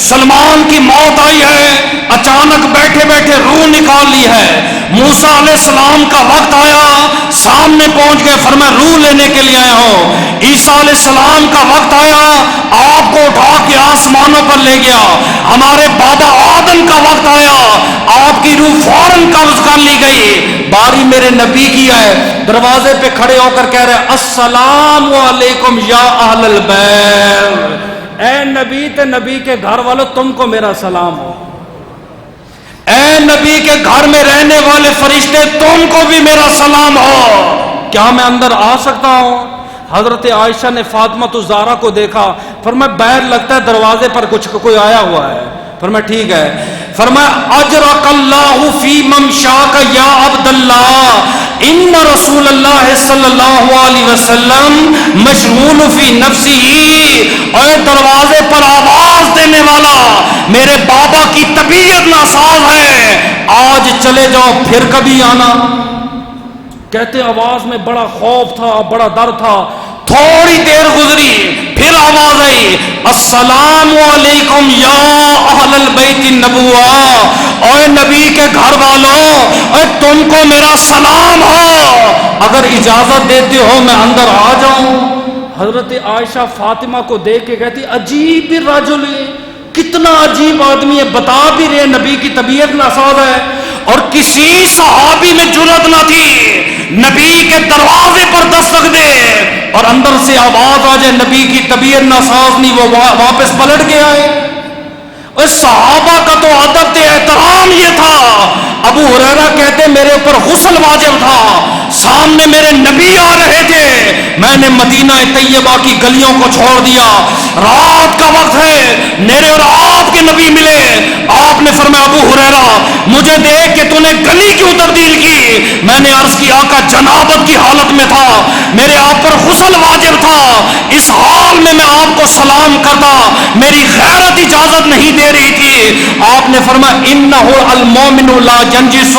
سلمان کی موت آئی ہے, اچانک بیٹھے بیٹھے روح نکال لی ہے. موسیٰ علیہ السلام کا وقت آیا, سامنے پہنچ گئے, فرمایا روح لینے کے لیے آیا ہوں. عیسیٰ علیہ السلام کا وقت آیا, آپ کو اٹھا کے آسمانوں پر لے گیا. ہمارے بابا آدم کا وقت آیا, آپ کی روح فوراً قبض کر لی گئی. باری میرے نبی کی ہے, دروازے پہ کھڑے ہو کر کہہ رہے السلام علیکم یا اہل البیت. اے نبی تے نبی کے گھر والوں تم کو میرا سلام ہو. اے نبی کے گھر میں رہنے والے فرشتے تم کو بھی میرا سلام ہو. کیا میں اندر آ سکتا ہوں؟ حضرت عائشہ نے فاطمہ الزہرا کو دیکھا, فرمایا باہر لگتا ہے دروازے پر کوئی آیا ہوا ہے. فرمایا ٹھیک ہے. فرمایا اجرک اللہ فی ممشاک یا عبد اللہ ان رسول اللہ صلی اللہ علیہ وسلم مشغول فی نفسہ. اور دروازے پر آواز دینے والا میرے بابا کی طبیعت ناساز ہے, آج چلے جاؤ پھر کبھی آنا. کہتے آواز میں بڑا خوف تھا, بڑا ڈر تھا. تھوڑی دیر گزری, پھر آواز آئی السلام علیکم یا اہل البیت النبوہ. اے نبی کے گھر والوں اے تم کو میرا سلام ہو, اگر اجازت دیتے ہو میں اندر آ جاؤں. حضرت عائشہ فاطمہ کو دیکھ کے کہتی عجیب الرجل, کتنا عجیب آدمی ہے. بتا بھی رہے نبی کی طبیعت ناساز ہے, اور کسی صحابی میں جرأت نہ تھی نبی کے دروازے پر دستک دے اور اندر سے آواز آ جائے نبی کی طبیعت ناساز نہیں, وہ واپس پلٹ کے آئے. اس صحابہ کا تو ادب احترام یہ تھا. ابو ہریرہ کہتے میرے اوپر غسل واجب تھا, سامنے میرے نبی آ رہے تھے, میں نے مدینہ طیبہ کی گلیوں کو چھوڑ دیا. رات کا وقت ہے, میرے اور آپ کے نبی ملے. آپ نے فرمایا ابو ہریرہ مجھے دیکھ کہ تو نے گلی کیوں تبدیل کی؟ میں نے عرض کیا آقا جنابت کی حالت میں تھا, میرے آپ پر غسل واجب تھا, اس حال میں آپ کو سلام کرتا, میری غیرت اجازت نہیں دے رہی تھی. آپ نے فرمایا انہ المومن لا ینجس,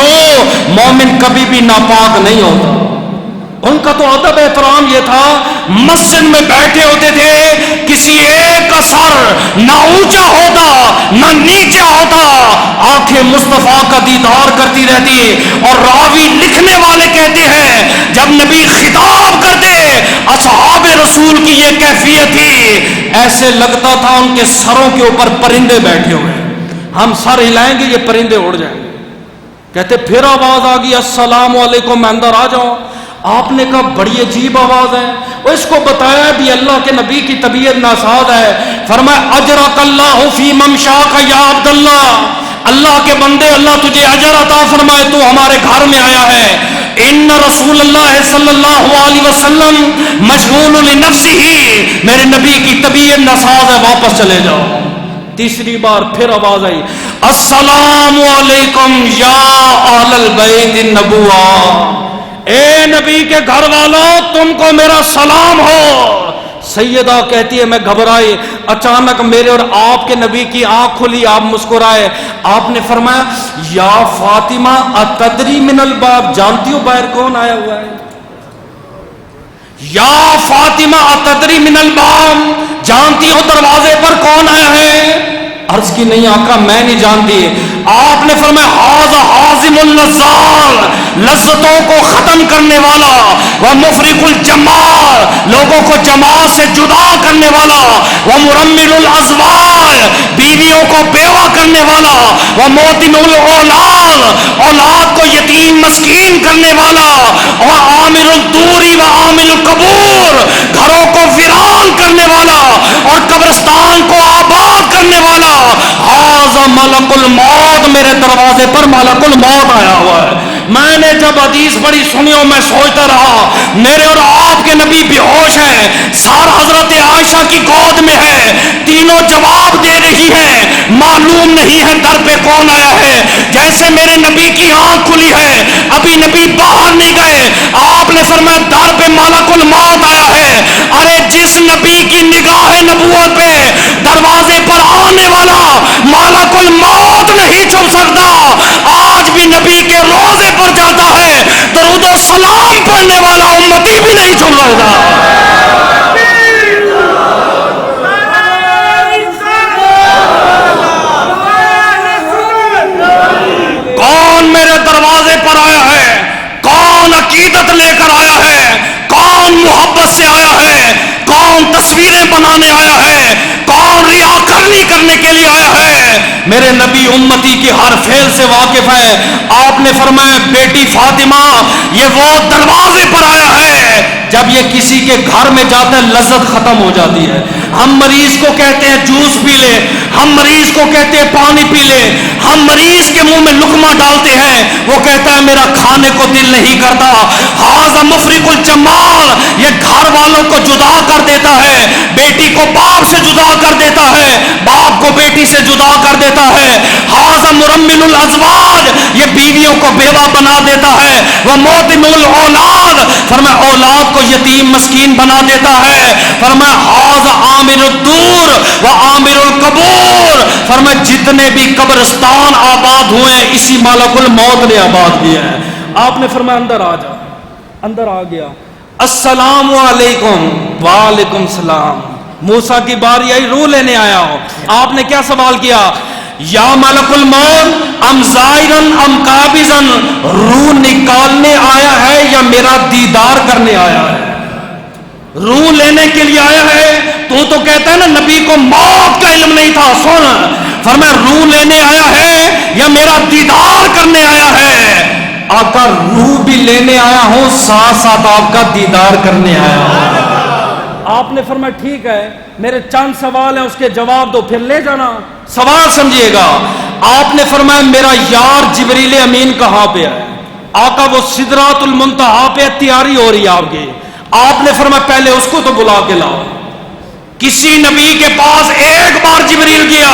مومن کبھی بھی ناپاک نہیں ہوتا. ان کا تو ادب احترام یہ تھا, مسجد میں بیٹھے ہوتے تھے, کسی ایک کا سر نہ اونچا ہوتا نہ نیچا ہوتا, آنکھیں مصطفیٰ کا دیدار کرتی رہتی. اور راوی لکھنے والے کہتے ہیں جب نبی خطاب کرتے اصحاب رسول کی یہ کیفیت تھی, ایسے لگتا تھا ان کے سروں کے اوپر پرندے بیٹھے ہوئے, ہم سر ہلائیں گے یہ پرندے اڑ جائیں گے. کہتے پھر آواز آ گئی السلام علیکم, میں اندر آ جاؤں. آپ نے کہا بڑی عجیب آواز ہے, اور اس کو بتایا بھی اللہ کے نبی کی طبیعت ناساز ہے. فرمایا اجرک اللہ فی ممشاک یا عبد اللہ, اللہ کے بندے اللہ تجھے اجر عطا فرمائے, تو ہمارے گھر میں آیا ہے. ان رسول اللہ صلی اللہ علیہ وسلم مشغول لنفسہ, میرے نبی کی طبیعت ناساز ہے, واپس چلے جاؤ. تیسری بار پھر آواز آئی السلام علیکم یا اہل البیت النبوہ, اے نبی کے گھر والوں تم کو میرا سلام ہو. سیدہ کہتی ہے میں گھبرائی, اچانک میرے اور آپ کے نبی کی آنکھ کھلی, آپ مسکرائے. آپ نے فرمایا یا فاطمہ اتدری من الباب, جانتی ہو باہر کون آیا ہوا ہے؟ یا فاطمہ اتدری من الباب، جانتی ہو دروازے پر کون آیا ہے؟ عرض کی نہیں آقا میں نہیں جانتی۔ آپ نے فرمایا ھذا حازم اللذات، لذتوں کو ختم کرنے والا، وہ مفرق الجماع، لوگوں کو جماعت سے جدا کرنے والا، وہ مرمل الازواج، بیویوں کو بیوہ کرنے والا، وہ موتن الاولاد، اولاد کو یتیم مسکین کرنے والا، اور عامر الدوری و عامل القبور، گھروں کو ویران کرنے والا اور قبرستان کو آباد کرنے والا، ھذا ملک الموت، میرے دروازے پر ملک الموت آیا ہوا ہے۔ میں نے جب حدیث پڑھی سنی اور میں سوچتا رہا، میرے اور آپ کے نبی بے ہوش ہیں، سار حضرت عائشہ کی گود میں ہے، تینوں جواب دے رہی ہیں، معلوم نہیں ہے در پہ کون آیا ہے۔ جیسے میرے نبی کی آنکھ کھلی ہے، ابھی نبی باہر نہیں گئے، آپ نے فرمایا در پہ ملک الموت آیا ہے۔ ارے جس نبی کی نگاہ نبوت پہ دروازے پر آنے والا ملک الموت نہیں چھپ سکتا، آج بھی نبی کے روزے پر جاتا ہے، درود و سلام پڑھنے والا امتی بھی نہیں چھپ سکتا۔ کون میرے دروازے پر آیا ہے؟ کون عقیدت لے کر آیا ہے؟ کون محبت سے آیا ہے؟ کون تصویریں بنانے آیا ہے؟ کون ریاکاری کرنے کے لیے آیا ہے؟ میرے نبی امتی کی ہر فعل سے واقف ہے۔ آپ نے فرمایا بیٹی فاطمہ یہ وہ دروازے پر آیا ہے، جب یہ کسی کے گھر میں جاتا ہے لذت ختم ہو جاتی ہے۔ ہم مریض کو کہتے ہیں جوس پی لے، ہم مریض کو کہتے ہیں پانی پی لے، ہم مریض کے منہ میں لقمہ ڈالتے ہیں، وہ کہتا ہے میرا کھانے کو دل نہیں کرتا۔ ھذا مفرق الجماع، یہ گھر والوں کو جدا کر دیتا ہے، بیٹی کو باپ سے جدا کر دیتا ہے، باپ کو بیٹی سے جدا کر دیتا ہے۔ ھذا مرمل الازواج، یہ بیویوں کو بیوہ بنا دیتا ہے۔ وہ موتن الاولاد، فرمایا اولاد کو یتیم مسکین بنا دیتا ہے۔ فرمایا ھذا عامر الدور و عامر القبور، فرمایا جتنے بھی قبرستان آباد ہوئے ہیں اسی ملک الموت نے آباد کیا ہے۔ آپ نے فرمایا اندر آ جا، اندر آ گیا، السلام علیکم، وعلیکم السلام۔ موسیٰ کی باری آئی، روح لینے آیا ہو، آپ نے کیا سوال کیا؟ یا ملک الموت ام زائرن ام قابضن، روح نکالنے آیا ہے یا میرا دیدار کرنے آیا ہے؟ روح لینے کے لیے آیا ہے، تو کہتا ہے نا نبی کو موت کا علم نہیں تھا، سن فرمایا روح لینے آیا ہے یا میرا دیدار کرنے آیا ہے؟ آقا روح بھی لینے آیا ہوں، ساتھ ساتھ آپ کا دیدار کرنے آیا ہوں۔ آپ نے فرمایا ٹھیک ہے، میرے چند سوال ہیں اس کے جواب دو پھر لے جانا۔ سوال سمجھیے گا، آپ نے فرمایا میرا یار جبریل امین کہاں پہ ہے؟ آقا وہ سدرات المنتہا پہ تیاری ہو رہی ہے آپ کی۔ آپ نے فرمایا پہلے اس کو تو بلا کے لاؤ۔ کسی نبی کے پاس ایک بار جبریل گیا،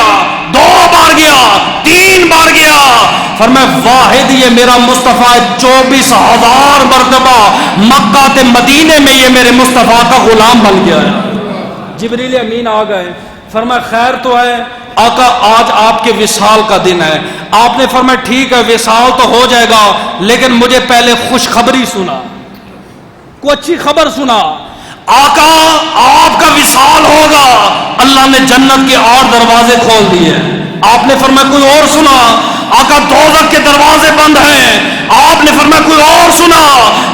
دو بار گیا، تین بار گیا، فرمایا واحد یہ میرا مصطفیٰ 24,000 مرتبہ مکہ تے مدینے میں یہ میرے مصطفیٰ کا غلام بن گیا ہے۔ جبریل امین آ گئے، فرمایا خیر تو ہے آقا، آج آپ کے وصال کا دن ہے۔ آپ نے فرمایا ٹھیک ہے وصال تو ہو جائے گا، لیکن مجھے پہلے خوشخبری سنا، کوئی اچھی خبر سنا۔ آقا آپ کا وصال ہوگا، اللہ نے جنت کے اور دروازے کھول دیے۔ آپ نے فرمایا کوئی اور سنا؟ آقا دوزخ کے دروازے بند ہیں۔ آپ نے فرمایا کوئی اور سنا؟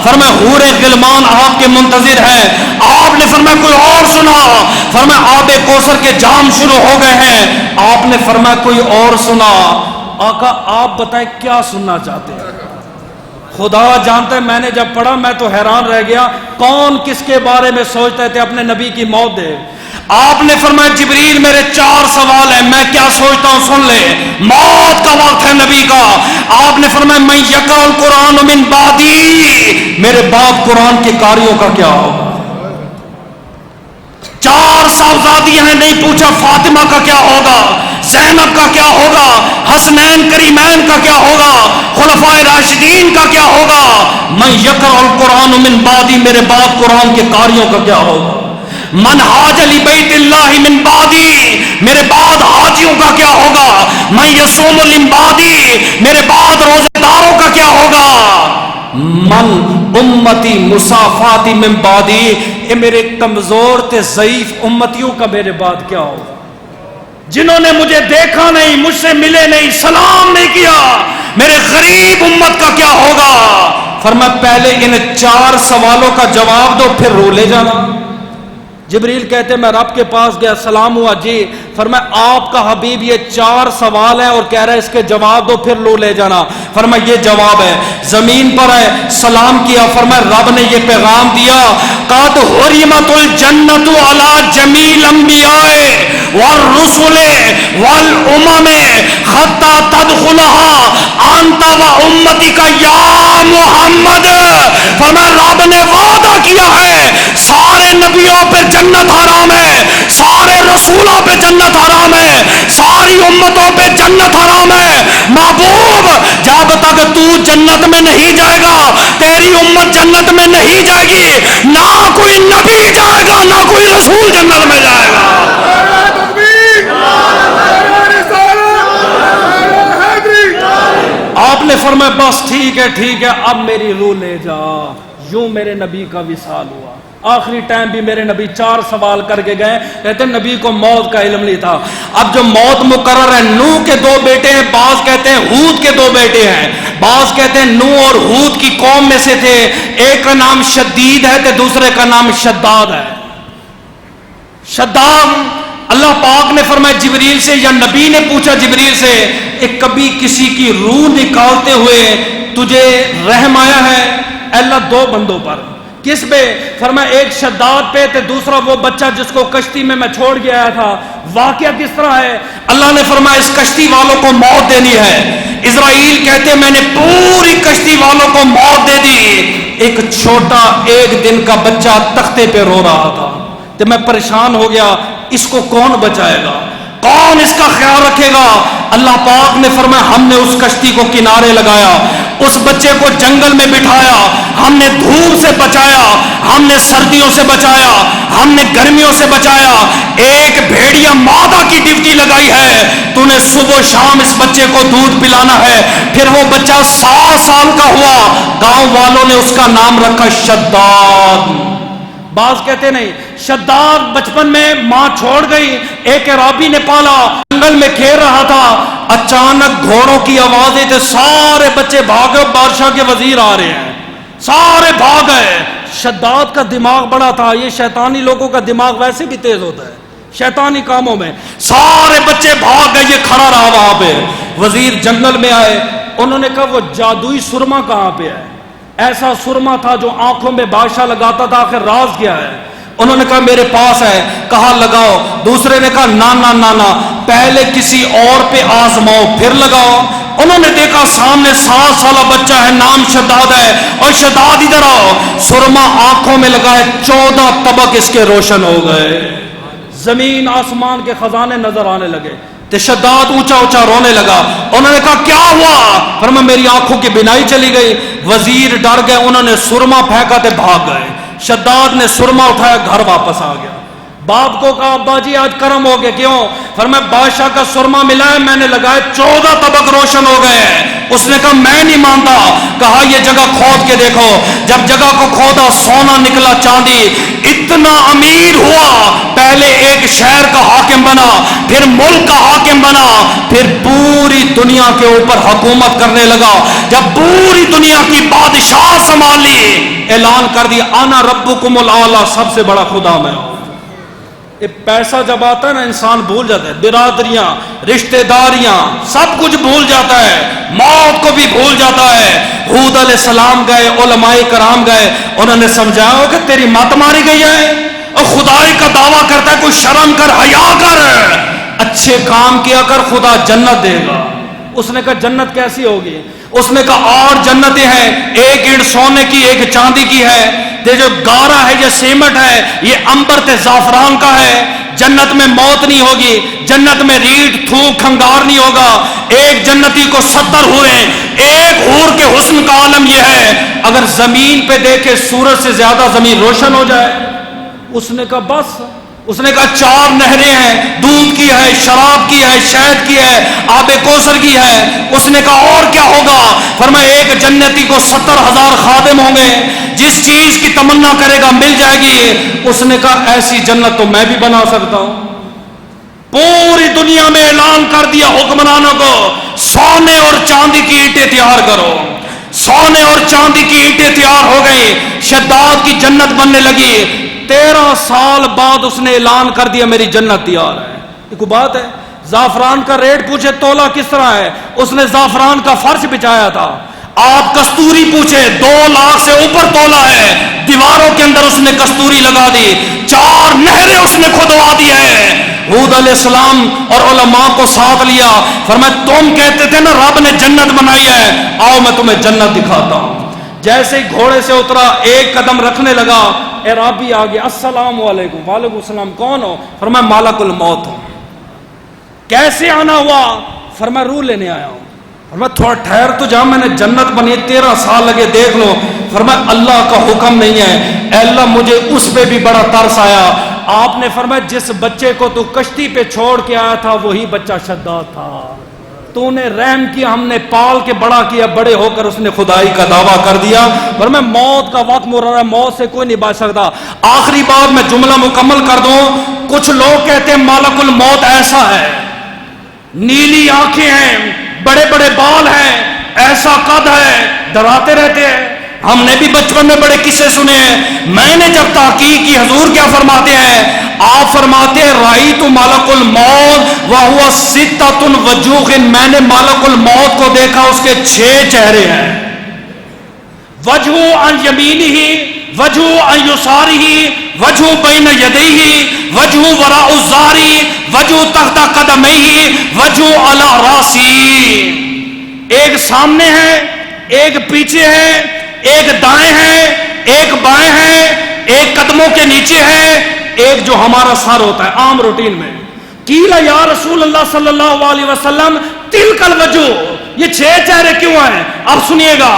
فرمایا حور غلمان آپ کے منتظر ہیں۔ آپ نے فرمایا کوئی اور سنا؟ فرمایا آب کوثر کے جام شروع ہو گئے ہیں۔ آپ نے فرمایا کوئی اور سنا؟ آقا آپ بتائیں کیا سننا چاہتے ہیں؟ خدا جانتا ہے، میں نے جب پڑھا میں تو حیران رہ گیا، کون کس کے بارے میں سوچتے تھے اپنے نبی کی موت دے۔ آپ نے فرمایا جبریل میرے 4 سوال ہیں، میں کیا سوچتا ہوں سن لے، موت کا وقت ہے نبی کا۔ آپ نے فرمایا میں یقرأ القرآن من بعدی، میرے بعد قرآن کے قاریوں کا کیا ہوگا؟ 4 صاحبزادیاں ہیں، نہیں پوچھا فاطمہ کا کیا ہوگا، زینب کا کیا ہوگا، حسنین کریمین کا کیا ہوگا، خلفائے راشدین کا کیا ہوگا؟ میں یقرأ القرآن من بعدی، میرے بعد قرآن کے قاریوں کا کیا ہوگا؟ من حاج لبیت اللہ من بعدی، میرے بعد حاجیوں کا کیا ہوگا؟ من یصوم من بعدی، میرے بعد روزے داروں کا کیا ہوگا؟ من امتی مصافاتی من بعدی، اے میرے کمزور تے ضعیف امتیوں کا میرے بعد کیا ہوگا؟ جنہوں نے مجھے دیکھا نہیں، مجھ سے ملے نہیں، سلام نہیں کیا، میرے غریب امت کا کیا ہوگا؟ فرمایا پہلے ان 4 سوالوں کا جواب دو، پھر رو لے جانا۔ جبریل کہتے میں رب کے پاس گیا، سلام ہوا جی، فرمایا آپ کا حبیب یہ 4 سوال ہیں اور کہہ رہا ہے اس کے جواب دو، پھر لو لے جانا۔ فرمایا یہ جواب ہے، زمین پر ہے، سلام کیا، فرمایا رب نے یہ پیغام دیا، قد حرمت الجنت علی جمیع الانبیاء والرسل والامم حتی تدخلها انت و امتک یا محمد۔ فرمایا رب نے وعدہ کیا ہے سارے نبیوں پہ جنت حرام ہے، سارے رسولوں پہ جنت حرام ہے، ساری امتوں پہ جنت حرام ہے۔ محبوب جب تک تو جنت میں نہیں جائے گا، تیری امت جنت میں نہیں جائے گی، نہ کوئی نبی جائے گا نہ کوئی رسول جنت میں جائے گا۔ آپ نے فرمایا بس ٹھیک ہے اب میری روح لے جا۔ یوں میرے نبی کا وصال ہوا۔ آخری ٹائم بھی میرے نبی 4 سوال کر کے گئے، کہتے ہیں نبی کو موت کا علم نہیں تھا۔ اب جو موت مقرر ہے، نوح کے 2 بیٹے ہیں، بعض کہتے ہیں ہود کے 2 بیٹے ہیں، بعض کہتے ہیں نوح اور ہود کی قوم میں سے تھے، ایک کا نام شدید ہے تو دوسرے کا نام شداد ہے۔ شداد اللہ پاک نے فرمایا جبریل سے، یا نبی نے پوچھا جبریل سے، ایک کبھی کسی کی روح نکالتے ہوئے تجھے رحم آیا ہے؟ اللہ 2 بندوں پر۔ کس پہ؟ فرمایا ایک شداد پہ تو دوسرا وہ بچہ جس کو کشتی میں چھوڑ کے آیا تھا۔ واقعہ کس طرح ہے؟ اللہ نے فرمایا اس کشتی والوں کو موت دینی ہے۔ اسرائیل کہتے میں نے پوری کشتی والوں کو موت دے دی، ایک چھوٹا 1 دن کا بچہ تختے پہ رو رہا تھا، تو میں پریشان ہو گیا اس کو کون بچائے گا، کون اس کا خیال رکھے گا؟ اللہ پاک نے فرمایا ہم نے اس کشتی کو کنارے لگایا، اس بچے کو جنگل میں بٹھایا، ہم نے دھوپ سے بچایا، ہم نے سردیوں سے بچایا، ہم نے گرمیوں سے بچایا۔ ایک بھیڑیا مادہ کی ڈیوٹی لگائی ہے، تو نے صبح و شام اس بچے کو دودھ پلانا ہے۔ پھر وہ بچہ 7 سال کا ہوا، گاؤں والوں نے اس کا نام رکھا شداد۔ بعض کہتے نہیں، شداد بچپن میں ماں چھوڑ گئی، ایک عرابی نے پالا، جنگل میں کھیل رہا تھا، اچانک گھوڑوں کی آوازیں تھے، سارے بچے بھاگے، بادشاہ کے وزیر آ رہے ہیں، سارے بھاگ گئے۔ شداد کا دماغ بڑا تھا، یہ شیطانی لوگوں کا دماغ ویسے بھی تیز ہوتا ہے شیطانی کاموں میں، سارے بچے بھاگ گئے، یہ کھڑا رہا وہاں پہ۔ وزیر جنگل میں آئے، انہوں نے کہا وہ جادوئی سرما کہاں پہ ہے؟ ایسا سرما تھا جو آنکھوں میں بادشاہ لگاتا تھا، آخر راز کیا ہے؟ انہوں نے کہا میرے پاس ہے، کہا لگاؤ۔ دوسرے نے کہا نا پہلے کسی اور پہ آزماؤ پھر لگاؤ۔ انہوں نے دیکھا سامنے 7 سالہ بچہ ہے، نام شداد ہے، اور شداد ادھر آؤ، سرما آنکھوں میں لگائے، 14 طبق اس کے روشن ہو گئے، زمین آسمان کے خزانے نظر آنے لگے۔ تو شداد اونچا اونچا رونے لگا۔ انہوں نے کہا کیا ہوا؟ فرمایا میری آنکھوں کی بینائی چلی گئی۔ وزیر ڈر گئے، انہوں نے سرما پھینکا تے بھاگ گئے۔ شداد نے سرما اٹھایا، گھر واپس آ گیا۔ باپ کو کہا ابا جی آج کرم ہو گئے، کیوں؟ فرمایا بادشاہ کا سرما ملا ہے، میں نے لگائے، 14 طبق روشن ہو گئے ہیں۔ اس نے کہا میں نہیں مانتا، کہا یہ جگہ کھود کے دیکھو۔ جب جگہ کو کھودا، سونا نکلا، چاندی، اتنا امیر ہوا، پہلے ایک شہر کا حاکم بنا، پھر ملک کا حاکم بنا، پھر پوری دنیا کے اوپر حکومت کرنے لگا۔ جب پوری دنیا کی بادشاہ سنبھالی، اعلان کر دیا انا ربکم الاعلی، سب سے بڑا خدا میں ہوں۔ یہ پیسہ جب آتا ہے نا انسان بھول جاتا ہے، برادریاں، رشتہ داریاں، سب کچھ بھول جاتا ہے، موت کو بھی بھول جاتا ہے۔ ہود علیہ السلام گئے، علماء کرام گئے، انہوں نے سمجھایا کہ تیری مت ماری گئی ہے اور خدائی کا دعویٰ کرتا ہے، کوئی شرم کر، حیا کر، اچھے کام کیا کر، خدا جنت دے گا۔ اس نے کہا جنت کیسی ہوگی؟ اس نے کہا اور جنتیں ہیں، ایک اینٹ سونے کی، ایک چاندی کی ہے، یہ جو گارا ہے یہ سیمٹ ہے، یہ عنبر تے زعفران کا ہے۔ جنت میں موت نہیں ہوگی، جنت میں ریڑھ تھوک کھنگار نہیں ہوگا۔ ایک جنتی کو 70 حوریں، ایک حور کے حسن کا عالم یہ ہے اگر زمین پہ دیکھے سورج سے زیادہ زمین روشن ہو جائے۔ اس نے کہا بس اس نے کہا 4 نہریں ہیں، دودھ کی ہے، شراب کی ہے، شہد کی ہے، آب کوثر کی ہے۔ اس نے کہا اور کیا ہوگا؟ فرمایا ایک جنتی کو 70,000 خادم ہوں گے، جس چیز کی تمنا کرے گا مل جائے گی۔ اس نے کہا ایسی جنت تو میں بھی بنا سکتا ہوں۔ پوری دنیا میں اعلان کر دیا حکمرانوں کو، سونے اور چاندی کی اینٹیں تیار کرو۔ سونے اور چاندی کی اینٹیں تیار ہو گئی، شداد کی جنت بننے لگی۔ 13 سال بعد اس نے اعلان کر دیا میری جنت تیار ہے۔ یہ کوئی بات ہے؟ زعفران کا ریٹ پوچھے تولا کس طرح ہے، اس نے زعفران کا فرش بچھایا تھا۔ آپ کستوری پوچھے 2 لاکھ سے اوپر تولا ہے، دیواروں کے اندر اس نے کستوری لگا دی، 4 نہریں اس نے کھدوا دی ہے۔ حود علیہ السلام اور علماء کو ساتھ لیا، فرمایا تم کہتے تھے نا رب نے جنت بنائی ہے، آؤ میں تمہیں جنت دکھاتا ہوں۔ جیسے ہی گھوڑے سے اترا، 1 قدم رکھنے لگا، اعرابی آ گیا، السلام علیکم۔ وعلیکم السلام، کون ہو؟ فرمایا مالک الموت ہوں۔ کیسے آنا ہوا؟ فرمایا روح لینے آیا ہوں۔ فرمایا تھوڑا ٹھہر تو جا، میں نے جنت بنی 13 سال لگے دیکھ لو۔ فرمایا اللہ کا حکم نہیں ہے، اے اللہ مجھے اس پہ بھی بڑا ترس آیا۔ آپ نے فرمایا جس بچے کو تو کشتی پہ چھوڑ کے آیا تھا وہی بچہ شداد تھا، تو نے رحم کیا، ہم نے پال کے بڑا کیا، بڑے ہو کر اس نے خدائی کا دعویٰ کر دیا۔ فرمایا موت کا وقت مرا ہے، موت سے کوئی نہیں بچ سکتا۔ آخری بات میں جملہ مکمل کر دوں، کچھ لوگ کہتے ہیں مالک الموت ایسا ہے، نیلی آنکھیں ہیں، بڑے بڑے بال ہیں، ایسا قد ہے، ڈراتے رہتے ہیں۔ ہم نے بھی بچپن میں بڑے قصے سنے ہیں۔ میں نے جب تحقیق کی حضور کیا فرماتے ہیں، آپ فرماتے ہیں رأیت ملک الموت وہو ستۃ وجوہ، میں نے ملک الموت کو دیکھا، اس کے 6 چہرے ہیں، وجہ عن یمینہ، وجہ عن یسارہ، وجہ بین یدیہ، وجہ وراء الظہر، وجہ تحت قدمیہ، وجہ علی راسی۔ ایک سامنے ہے، ایک پیچھے ہے، ایک دائیں ہے، ایک بائیں ہے، ایک قدموں کے نیچے ہے، ایک جو ہمارا سر ہوتا ہے عام روٹین میں۔ قیل یا رسول اللہ صلی اللہ علیہ وسلم تلک الوجوہ، یہ 6 چہرے کیوں ہیں؟ اب سنیے گا،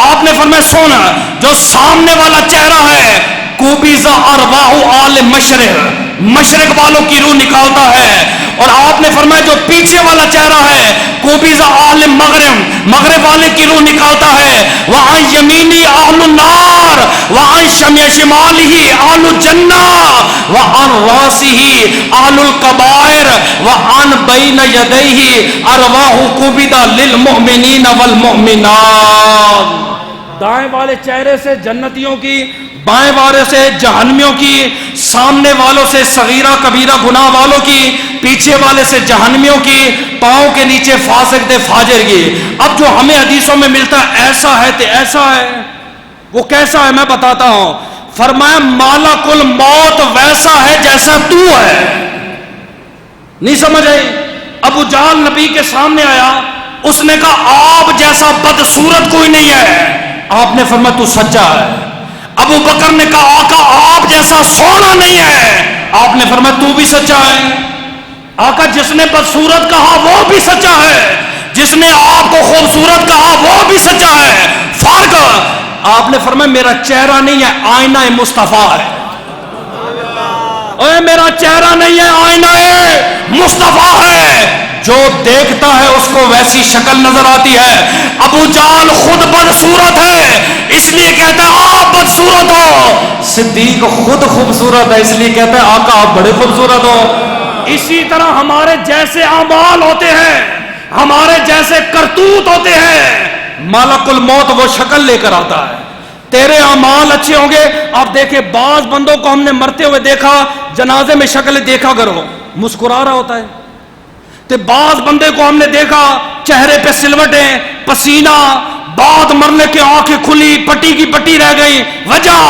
آپ نے فرمایا سونا جو سامنے والا چہرہ ہے کوبیزہ ارواح آل مشرق، مشرق والوں کی روح نکالتا ہے، اور آپ نے فرمایا جو پیچھے والا چہرہ ہے کوبیزہ آل مغرب، مغرب والے کی روح نکالتا ہے، وعن یمینی اہل النار وعن شمالہ اہل الجنہ وعن راسہ اہل الکبائر وعن بین یدیہ ارواح قبضہ للمؤمنین والمؤمنات۔ دائیں والے چہرے سے جنتیوں کی، بائیں والے سے جہنمیوں کی، سامنے والوں سے صغیرہ کبیرہ گناہ والوں کی، پیچھے والے سے جہنمیوں کی، پاؤں کے نیچے فاسق دے فاجر کی۔ اب جو ہمیں حدیثوں میں ملتا ہے ایسا ہے تو ایسا ہے، وہ کیسا ہے میں بتاتا ہوں۔ فرمایا مالک الموت ویسا ہے جیسا تو ہے۔ نہیں سمجھ آئی؟ ابو جہل نبی کے سامنے آیا، اس نے کہا آپ جیسا بدصورت کوئی نہیں ہے۔ آپ نے فرمایا تو سچا ہے۔ ابو بکر نے کہا آقا آپ جیسا سونا نہیں ہے۔ آپ نے فرمایا تو بھی سچا ہے۔ آقا جس نے بدصورت کہا وہ بھی سچا ہے، جس نے آپ کو خوبصورت کہا وہ بھی سچا ہے، فرق؟ آپ نے فرمایا میرا چہرہ نہیں ہے، آئینہ مصطفیٰ ہے۔ اے میرا چہرہ نہیں ہے، آئینہ مصطفیٰ ہے، جو دیکھتا ہے اس کو ویسی شکل نظر آتی ہے۔ ابو جہل خود بدصورت ہے اس لیے کہتا ہے آپ بدصورت ہو، صدیق خود خوبصورت ہے اس لیے کہتا ہے آقا آپ بڑے خوبصورت ہو۔ اسی طرح ہمارے جیسے اعمال ہوتے ہیں، ہمارے جیسے کرتوت ہوتے ہیں، مالک الموت وہ شکل لے کر آتا ہے۔ تیرے اعمال اچھے ہوں گے، آپ دیکھیں بعض بندوں کو ہم نے مرتے ہوئے دیکھا، جنازے میں شکل دیکھا کرو مسکرا رہا ہوتا ہے، تو بعض بندے کو ہم نے دیکھا چہرے پہ سلوٹیں، پسینہ، بعد مرنے کے آنکھیں کھلی، پٹی کی پٹی رہ گئی، وجہ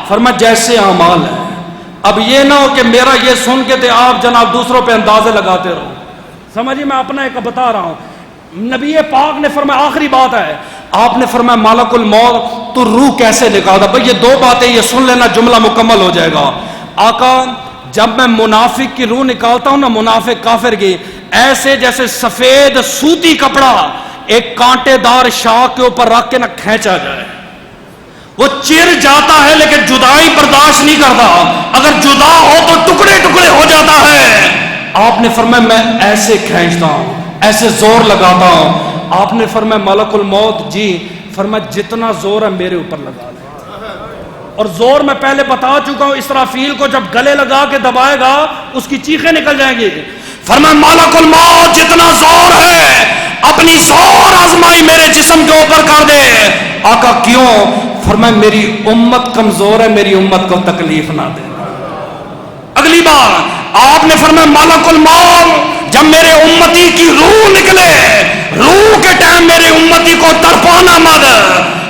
فرمایا جیسے اعمال ہے۔ اب یہ نہ ہو کہ میرا یہ سن کے تے آپ جناب دوسروں پہ اندازے لگاتے رہو۔ سمجھیے میں اپنا ایک بتا رہا ہوں، نبی پاک نے فرمایا آخری بات ہے، آپ نے فرمایا مالک الموت تو روح کیسے نکالتا؟ بھئی یہ 2 باتیں یہ سن لینا، جملہ مکمل ہو جائے گا۔ آقا جب میں منافق کی روح نکالتا ہوں نا، منافق کافر کی، ایسے جیسے سفید سوتی کپڑا ایک کانٹے دار شاخ کے اوپر رکھ کے نہ کھینچا جائے، وہ چر جاتا ہے لیکن جدائی برداشت نہیں کرتا، اگر جدا ہو تو ٹکڑے ٹکڑے ہو جاتا ہے۔ آپ نے فرمایا میں ایسے کھینچتا ہوں، ایسے زور لگاتا ہوں۔ آپ نے فرمایا ملک الموت جی، فرمایا جتنا زور ہے میرے اوپر لگا لے۔ اور زور میں پہلے بتا چکا ہوں، اسرافیل کو جب گلے لگا کے دبائے گا اس کی چیخیں نکل جائیں گی۔ فرمایا ملک الموت جتنا زور ہے اپنی زور آزمائی میرے جسم کے اوپر کر دے۔ آقا کیوں؟ فرمایا میری امت کمزور ہے، میری امت کو تکلیف نہ دے۔ اگلی بار آپ نے فرمایا ملک الموت جب میرے امتی کی روح نکلے، روح کے ٹائم میرے امتی کو تڑپانا مت۔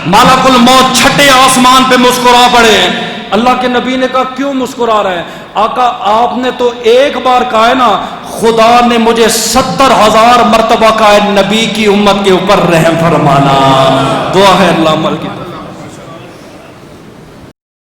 ملک الموت چھٹے آسمان پہ مسکرا پڑے۔ اللہ کے نبی نے کہا کیوں مسکرا رہے ہیں؟ آقا آپ نے تو ایک بار کہا ہے نا، خدا نے مجھے 70,000 مرتبہ کہا ہے نبی کی امت کے اوپر رحم فرمانا۔ دعا ہے اللہ عمل کی طرف۔